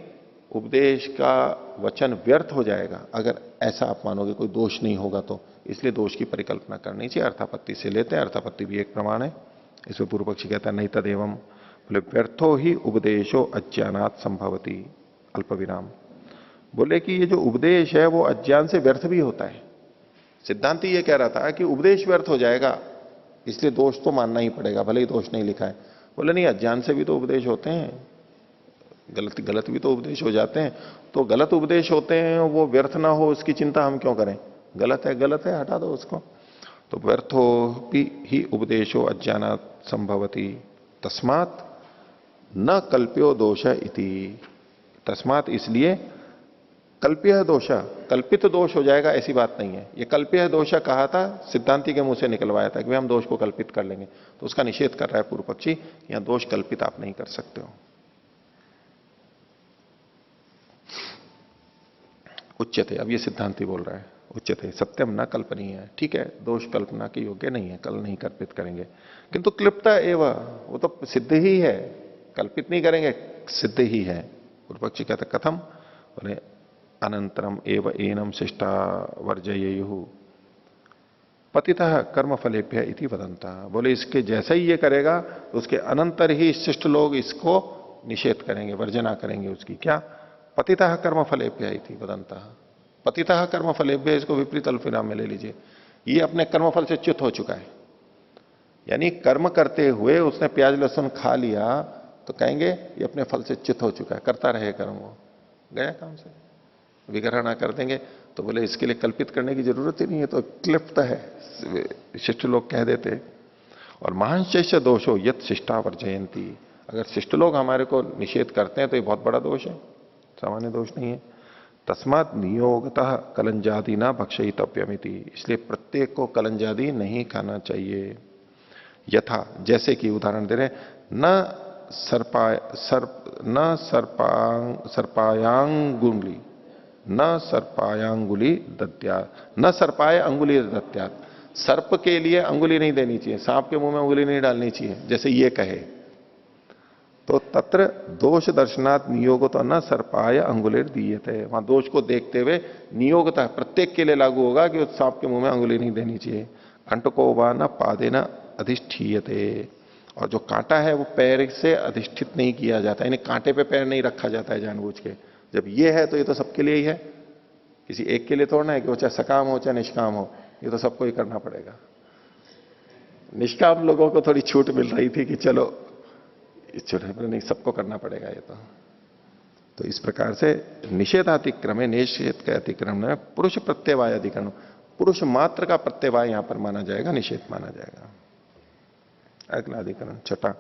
Speaker 1: उपदेश का वचन व्यर्थ हो जाएगा अगर ऐसा आप मानोगे कोई दोष नहीं होगा तो, इसलिए दोष की परिकल्पना करनी चाहिए, अर्थापत्ति से लेते हैं, अर्थापत्ति भी एक प्रमाण है। इसमें पूर्व पक्षी कहता है नहीं तदेवम, बोले व्यर्थो ही उपदेशो अज्ञानात् संभवती, अल्प विराम। बोले कि ये जो उपदेश है वो अज्ञान से व्यर्थ भी होता है। सिद्धांति ये कह रहा था कि उपदेश व्यर्थ हो जाएगा इसलिए दोष तो मानना ही पड़ेगा भले ही दोष नहीं लिखा है। बोले नहीं, अज्ञान से भी तो उपदेश होते हैं, गलत भी तो उपदेश हो जाते हैं, तो गलत उपदेश होते हैं वो व्यर्थ ना हो उसकी चिंता हम क्यों करें, गलत है हटा दो उसको। तो व्यर्थो ही उपदेशो अज्ञानात् संभवती तस्मात् न कल्प्यो दोष इति, तस्मात् इसलिए कल्प्य दोष, कल्पित दोष हो जाएगा ऐसी बात नहीं है। ये कल्प्य दोष कहा था, सिद्धांति के मुंह से निकलवाया था कि हम दोष को कल्पित कर लेंगे, तो उसका निषेध कर रहा है पूर्व पक्षी, यहां दोष कल्पित आप नहीं कर सकते हो। उच्चते, अब ये सिद्धांति बोल रहा है, उच्चते सत्यम न कल्पनीय है, ठीक है दोष कल्पना के योग्य नहीं है, कल नहीं कल्पित करेंगे, किंतु क्लिप्ता एवं, वो तो सिद्ध ही है, कल्पित नहीं करेंगे सिद्ध ही है। पूर्व पक्षी कहते कथम, बोले अनंतरम एव एनम शिष्टा वर्जयेयु पतितः कर्म फलेभ्य इति वदंता, बोले इसके जैसा ही ये करेगा तो उसके अनंतर ही शिष्ट लोग इसको निषेध करेंगे, वर्जना करेंगे उसकी, क्या पतितः कर्म फलेभ्य इति वदंता, पतितः कर्म फलेभ्य, इसको विपरीत अल्पविराम में ले लीजिए, ये अपने कर्मफल से च्युत हो चुका है, यानी कर्म करते हुए उसने प्याज लहसुन खा लिया तो कहेंगे ये अपने फल से च्युत हो चुका है, करता रहे कर्म, वो गया काम से, विग्रह ना कर देंगे। तो बोले इसके लिए कल्पित करने की जरूरत ही नहीं है, तो क्लिप्त है, शिष्ट लोग कह देते। और महान शिष्य दोषो यत शिष्टा वर्जयंती, अगर शिष्ट लोग हमारे को निषेध करते हैं तो ये बहुत बड़ा दोष है, सामान्य दोष नहीं है। तस्मात् नियोगतः कलंजादि ना भक्षयितव्यमिति, इसलिए प्रत्येक को कलंजादि नहीं खाना चाहिए। यथा, जैसे कि उदाहरण दे रहे, न सर्पायांगुली न सर्पायांगुली दत्यात, न सर्पाय अंगुली दत्यात, सर्प के लिए अंगुली नहीं देनी चाहिए, सांप के मुंह में अंगुली नहीं डालनी चाहिए, जैसे ये कहे तो तत्र दोष दर्शनात् नियोग तो न सर्पाय अंगुलिर दीयते, वहां दोष को देखते हुए नियोगता प्रत्येक के लिए लागू होगा कि उस सांप के मुंह में अंगुली नहीं देनी चाहिए। कंटको वा न पादे न अधिष्ठीयते, और जो कांटा है वो पैर से अधिष्ठित नहीं किया जाता, यानी कांटे पे पैर नहीं रखा जाता है जानबूझ के। जब ये है तो ये तो सबके लिए ही है, किसी एक के लिए थोड़ा है कि वो चाहे सकाम हो चाहे निष्काम हो, ये तो सबको ही करना पड़ेगा। निष्काम लोगों को थोड़ी छूट मिल रही थी कि चलो छोटे, नहीं सबको करना पड़ेगा ये तो इस प्रकार से निषेधातिक्रम है, निषेध के अतिक्रम में पुरुष प्रत्यवाय अधिकरण, पुरुष मात्र का प्रत्यवाय यहां पर माना जाएगा, निषेध माना जाएगा। अगला अधिकरण छठा,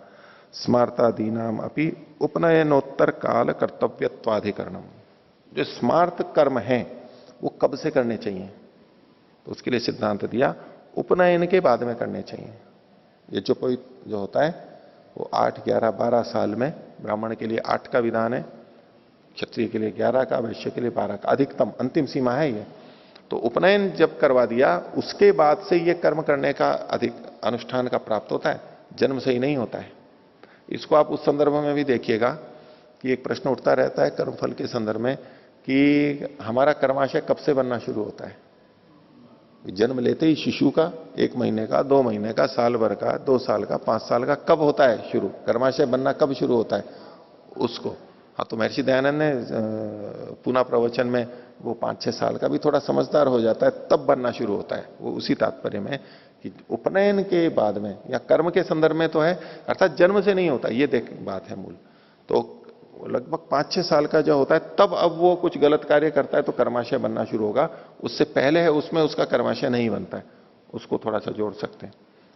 Speaker 1: स्मार्तादीनाम अपि उपनयनोत्तर काल कर्तव्यत्वाधिकरणम, जो स्मार्त कर्म है वो कब से करने चाहिए, तो उसके लिए सिद्धांत दिया उपनयन के बाद में करने चाहिए। ये जो कोई जो होता है वो 8, 11, 12 साल में, ब्राह्मण के लिए 8 का विधान है, क्षत्रिय के लिए 11 का, वैश्य के लिए 12 का, अधिकतम अंतिम सीमा है ये। तो उपनयन जब करवा दिया उसके बाद से ये कर्म करने का अधिक अनुष्ठान का प्राप्त होता है, जन्म से ही नहीं होता है। इसको आप उस संदर्भ में भी देखिएगा कि एक प्रश्न उठता रहता है कर्मफल के संदर्भ में कि हमारा कर्माशय कब से बनना शुरू होता है। जन्म लेते ही शिशु का 1 महीने का, 2 महीने का, साल भर का, 2 साल का, 5 साल का कब होता है शुरू, कर्माशय बनना कब शुरू होता है उसको। हाँ, तो महर्षि दयानंद ने पुनः प्रवचन में वो 5-6 साल का भी थोड़ा समझदार हो जाता है तब बनना शुरू होता है, वो उसी तात्पर्य में कि उपनयन के बाद में या कर्म के संदर्भ में तो है, अर्थात जन्म से नहीं होता, ये देख बात है मूल। तो वो लगभग 5-6 साल का जो होता है तब अब वो कुछ गलत कार्य करता है तो कर्माशय बनना शुरू होगा। उससे पहले है उसमें उसका कर्माशय नहीं बनता है, उसको थोड़ा सा जोड़ सकते हैं।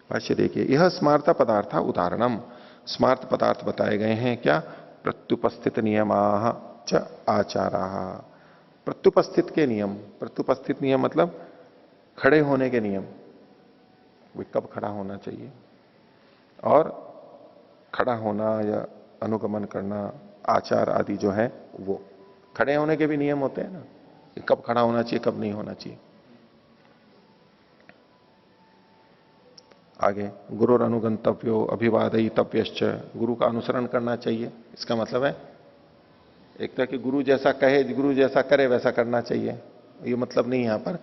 Speaker 1: भाष्य देखिए, यह स्मार्त पदार्थ उदाहरणम, स्मार्त पदार्थ बताए गए हैं क्या? प्रत्युपस्थित नियमा च आचारा, प्रत्युपस्थित के नियम। प्रत्युपस्थित नियम मतलब खड़े होने के नियम, वे कब खड़ा होना चाहिए, और खड़ा होना या अनुगमन करना, आचार आदि जो है वो। खड़े होने के भी नियम होते हैं ना, कि कब खड़ा होना चाहिए कब नहीं होना चाहिए। आगे, गुरुर अनुगंतव्यो अभिवादयितव्यश्च, गुरु का अनुसरण करना चाहिए। इसका मतलब है एक तरह कि गुरु जैसा कहे, गुरु जैसा करे वैसा करना चाहिए। ये मतलब नहीं यहां पर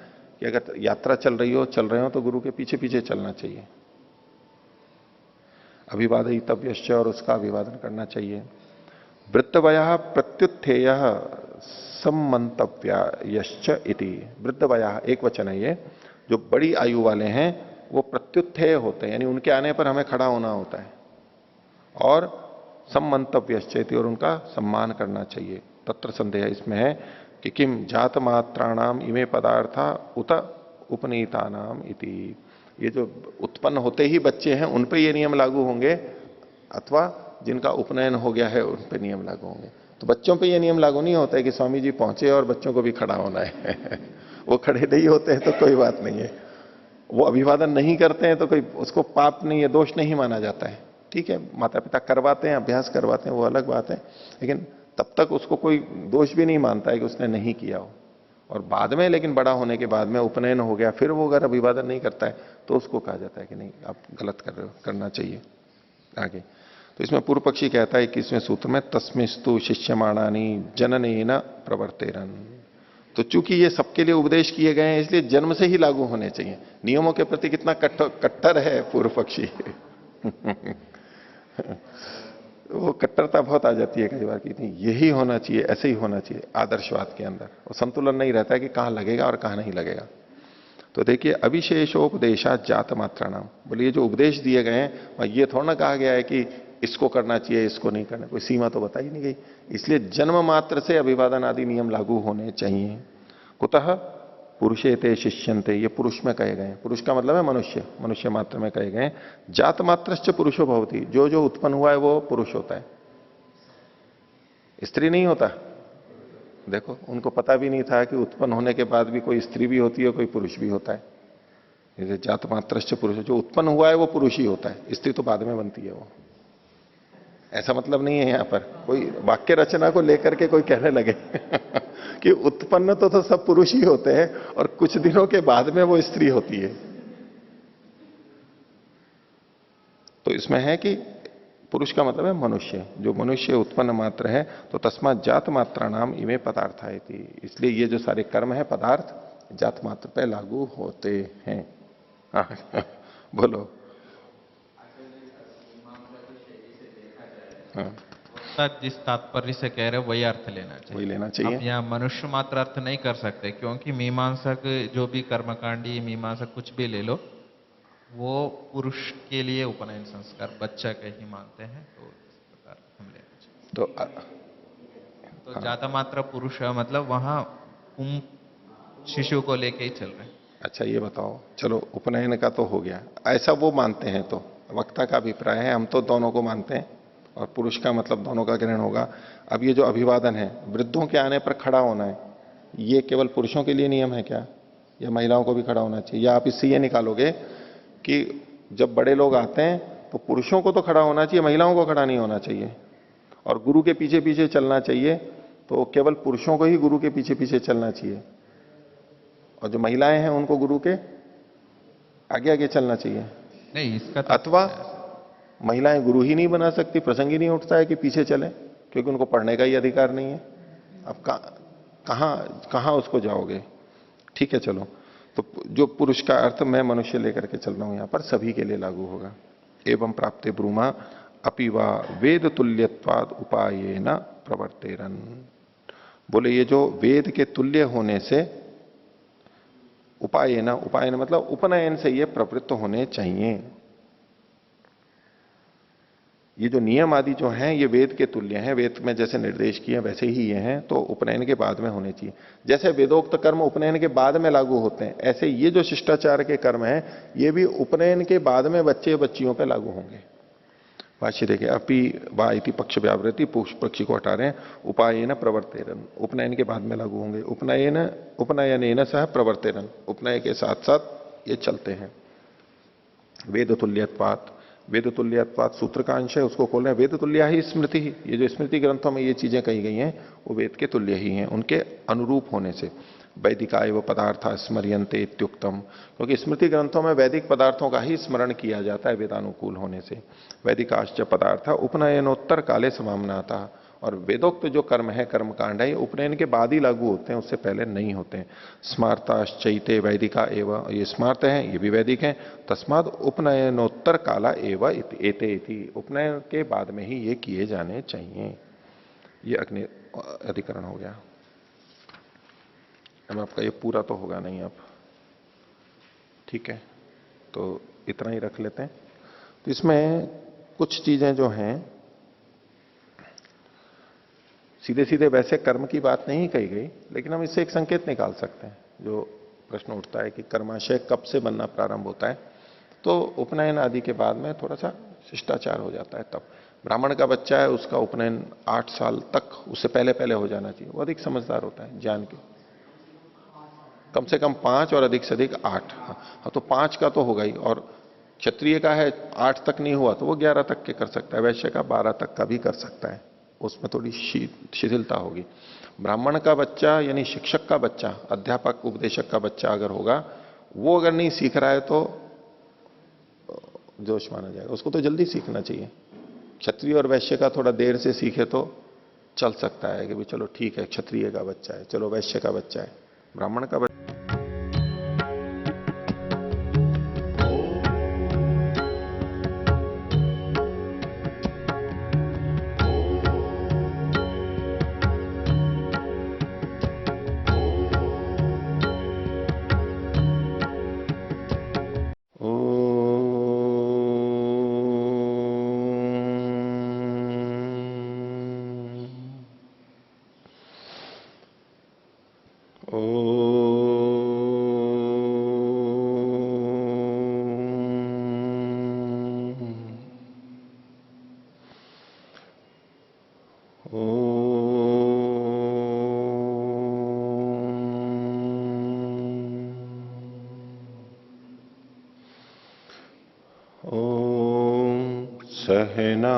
Speaker 1: कि अगर यात्रा चल रहे हो तो गुरु के पीछे पीछे चलना चाहिए। अभिवादयितव्यश्च, और उसका अभिवादन करना चाहिए। वृद्धवयः प्रत्युत्थेय सम्मंतव्यश्च इति, वृद्धवयः एक वचन है ये, जो बड़ी आयु वाले हैं वो प्रत्युत्थेय होते हैं, यानी उनके आने पर हमें खड़ा होना होता है, और सम्मंतव्यश्च इति, और उनका सम्मान करना चाहिए। तत्र संदेह इसमें है कि किम जात मात्राणाम इमे पदार्था उत उपनीतानाम इति, ये जो उत्पन्न होते ही बच्चे हैं उन पे ये नियम लागू होंगे, अथवा जिनका उपनयन हो गया है उन पे नियम लागू होंगे। तो बच्चों पे ये नियम लागू नहीं होता है कि स्वामी जी पहुंचे और बच्चों को भी खड़ा होना है वो खड़े नहीं होते हैं तो कोई बात नहीं है, वो अभिवादन नहीं करते हैं तो कोई उसको पाप नहीं है, दोष नहीं माना जाता है। ठीक है, माता पिता करवाते हैं, अभ्यास करवाते हैं, वो अलग बात है, लेकिन तब तक उसको कोई दोष भी नहीं मानता है कि उसने नहीं किया हो। और बाद में, लेकिन बड़ा होने के बाद में उपनयन हो गया, फिर वो अगर अभिवादन नहीं करता है तो उसको कहा जाता है कि नहीं आप गलत कर रहे हो, करना चाहिए। आगे, तो इसमें पूर्व पक्षी कहता है 21वें सूत्र में, तस्मिस्तु शिष्यमाणानी जननेन प्रवर्तेरन, तो चूंकि ये सबके लिए उपदेश किए गए हैं इसलिए जन्म से ही लागू होने चाहिए। नियमों के प्रति कितना कट्टर है पूर्व पक्षी वो कट्टरता बहुत आ जाती है कई बार कि नहीं यही होना चाहिए, ऐसे ही होना चाहिए। आदर्शवाद के अंदर वो संतुलन नहीं रहता है कि कहां लगेगा और कहां नहीं लगेगा। तो देखिए, अविशेषोपदेशा जात मात्रा नाम, बोलिए जो उपदेश दिए गए हैं ये थोड़ा ना कहा गया है कि इसको करना चाहिए इसको नहीं करना, कोई सीमा तो बताई नहीं गई। इसलिए जन्म मात्र से अभिवादन आदि नियम लागू होने चाहिए। कुतः पुरुषे ते शिष्यंते, ये पुरुष में कहे गए, पुरुष का मतलब है मनुष्य, मनुष्य मात्र में कहे गए। जात मात्रश्च पुरुषो भवति, जो जो उत्पन्न हुआ है वो पुरुष होता है, स्त्री नहीं होता। देखो, उनको पता भी नहीं था कि उत्पन्न होने के बाद भी कोई स्त्री भी होती है कोई पुरुष भी होता है। जैसे जात मात्रश्च पुरुष, जो उत्पन्न हुआ है वो पुरुष ही होता है, स्त्री तो बाद में बनती है वो। ऐसा मतलब नहीं है यहां पर कोई वाक्य रचना को लेकर के कोई कहने लगे कि उत्पन्न तो सब पुरुष ही होते हैं और कुछ दिनों के बाद में वो स्त्री होती है। तो इसमें है कि पुरुष का मतलब है मनुष्य, जो मनुष्य उत्पन्न मात्र है। तो तस्मात जात मात्रा नाम इमे पदार्थ है, इसलिए ये जो सारे कर्म है पदार्थ जात मात्र पे लागू होते हैं। हाँ बोलो। हाँ,
Speaker 3: जिस तात्पर्य से कह रहे हो वही अर्थ लेना चाहिए,
Speaker 1: वही लेना चाहिए।
Speaker 3: आप यहाँ मनुष्य मात्र अर्थ नहीं कर सकते, क्योंकि मीमांसक जो भी कर्मकांडी मीमांसक कुछ भी ले लो, वो पुरुष के लिए उपनयन संस्कार बच्चा के ही मानते हैं, तो इस प्रकार हम लेना चाहिए। तो जाता मात्र पुरुष मतलब वहां शिशु को लेके ही चल रहे हैं।
Speaker 1: अच्छा ये बताओ, चलो उपनयन का तो हो गया, ऐसा वो मानते हैं तो वक्ता का अभिप्राय है, हम तो दोनों को मानते हैं और पुरुष का मतलब दोनों का ग्रहण होगा। अब ये जो अभिवादन है, वृद्धों के आने पर खड़ा होना है, ये केवल पुरुषों के लिए नियम है क्या, या महिलाओं को भी खड़ा होना चाहिए? या आप इससे ये निकालोगे कि जब बड़े लोग आते हैं तो पुरुषों को तो खड़ा होना चाहिए, महिलाओं को खड़ा नहीं होना चाहिए, और गुरु के पीछे पीछे चलना चाहिए तो केवल पुरुषों को ही गुरु के पीछे पीछे चलना चाहिए, और जो महिलाएं हैं उनको गुरु के आगे आगे चलना चाहिए?
Speaker 3: नहीं, इसका तो
Speaker 1: अथवा महिलाएं गुरु ही नहीं बना सकती, प्रसंग ही नहीं उठता है कि पीछे चले, क्योंकि उनको पढ़ने का ही अधिकार नहीं है। अब कहां कहां उसको जाओगे? ठीक है चलो, तो जो पुरुष का अर्थ मैं मनुष्य लेकर के चल रहा हूं, यहां पर सभी के लिए लागू होगा। एवं प्राप्ते ब्रूमा अपिवा वेद तुल्यत्वाद उपाये न प्रवर्तेरन, बोले ये जो वेद के तुल्य होने से, उपाय न मतलब उपनयन से ये प्रवृत्त होने चाहिए। ये जो नियम आदि जो हैं ये वेद के तुल्य हैं, वेद में जैसे निर्देश किए हैं वैसे ही ये हैं, तो उपनयन के बाद में होने चाहिए। जैसे वेदोक्त कर्म उपनयन के बाद में लागू होते हैं, ऐसे ये जो शिष्टाचार के कर्म हैं ये भी उपनयन के बाद में बच्चे बच्चियों पर लागू होंगे। भाष्य देखिए, अपि वा इति पक्ष व्यावृत्ति, पक्षी को हटा रहे हैं। उपायन प्रवर्तेरन, उपनयन के बाद में लागू होंगे। उपनयन सह प्रवर्तेरन, उपनय के साथ साथ ये चलते हैं। वेद तुल्यत्वात्, वेद तुल्यत्वात् सूत्र का अंश है, उसको खोल रहे हैं। वेद तुल्य ही स्मृति ही, ये जो स्मृति ग्रंथों में ये चीजें कही गई हैं वो वेद के तुल्य ही हैं, उनके अनुरूप होने से। वैदिकाय व पदार्थ स्मरियंते इत्युक्तम, क्योंकि स्मृति ग्रंथों में वैदिक पदार्थों का ही स्मरण किया जाता है वेदानुकूल होने से। वैदिकाश्च पदार्थ उपनयनोत्तर काले समामनाता, और वेदोक्त जो कर्म है, कर्म कांड है, ये उपनयन के बाद ही लागू होते हैं, उससे पहले नहीं होते हैं। स्मार्ताश्चैते वैदिका एवं, ये स्मार्त हैं ये भी वैदिक हैं। तस्माद उपनयनोत्तर काला एवं एते इति, उपनयन के बाद में ही ये किए जाने चाहिए। ये अग्नि अधिकरण हो गया। अब आपका ये पूरा तो होगा नहीं अब, ठीक है, तो इतना ही रख लेते हैं। तो इसमें कुछ चीजें जो हैं सीधे सीधे वैसे कर्म की बात नहीं कही गई, लेकिन हम इससे एक संकेत निकाल सकते हैं। जो प्रश्न उठता है कि कर्माशय कब से बनना प्रारंभ होता है, तो उपनयन आदि के बाद में थोड़ा सा शिष्टाचार हो जाता है। तब ब्राह्मण का बच्चा है, उसका उपनयन 8 साल तक, उससे पहले पहले हो जाना चाहिए, वो अधिक समझदार होता है, ज्ञान के। कम से कम 5 और अधिक से अधिक 8। हाँ, तो 5 का तो होगा ही, और क्षत्रिय का है 8 तक नहीं हुआ तो वो 11 तक के कर सकता है, वैश्य का 12 तक का भी कर सकता है, उसमें थोड़ी शिथिलता होगी। ब्राह्मण का बच्चा यानी शिक्षक का बच्चा, अध्यापक उपदेशक का बच्चा अगर होगा, वो अगर नहीं सीख रहा है तो जोश माना जाएगा, उसको तो जल्दी सीखना चाहिए। क्षत्रिय और वैश्य का थोड़ा देर से सीखे तो चल सकता है कि भाई चलो ठीक है, क्षत्रिय का बच्चा है, चलो वैश्य का बच्चा है, ब्राह्मण का बच्चा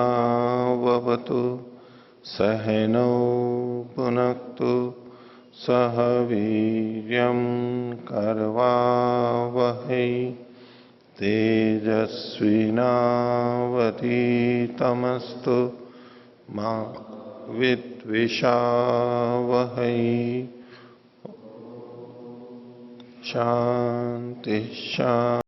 Speaker 1: सहनावतु सहनौ पुनक्तु सह वीर्यं करवावहै तेजस्विनावधीतमस्तु मा विद्विषावहै। शांति शांति।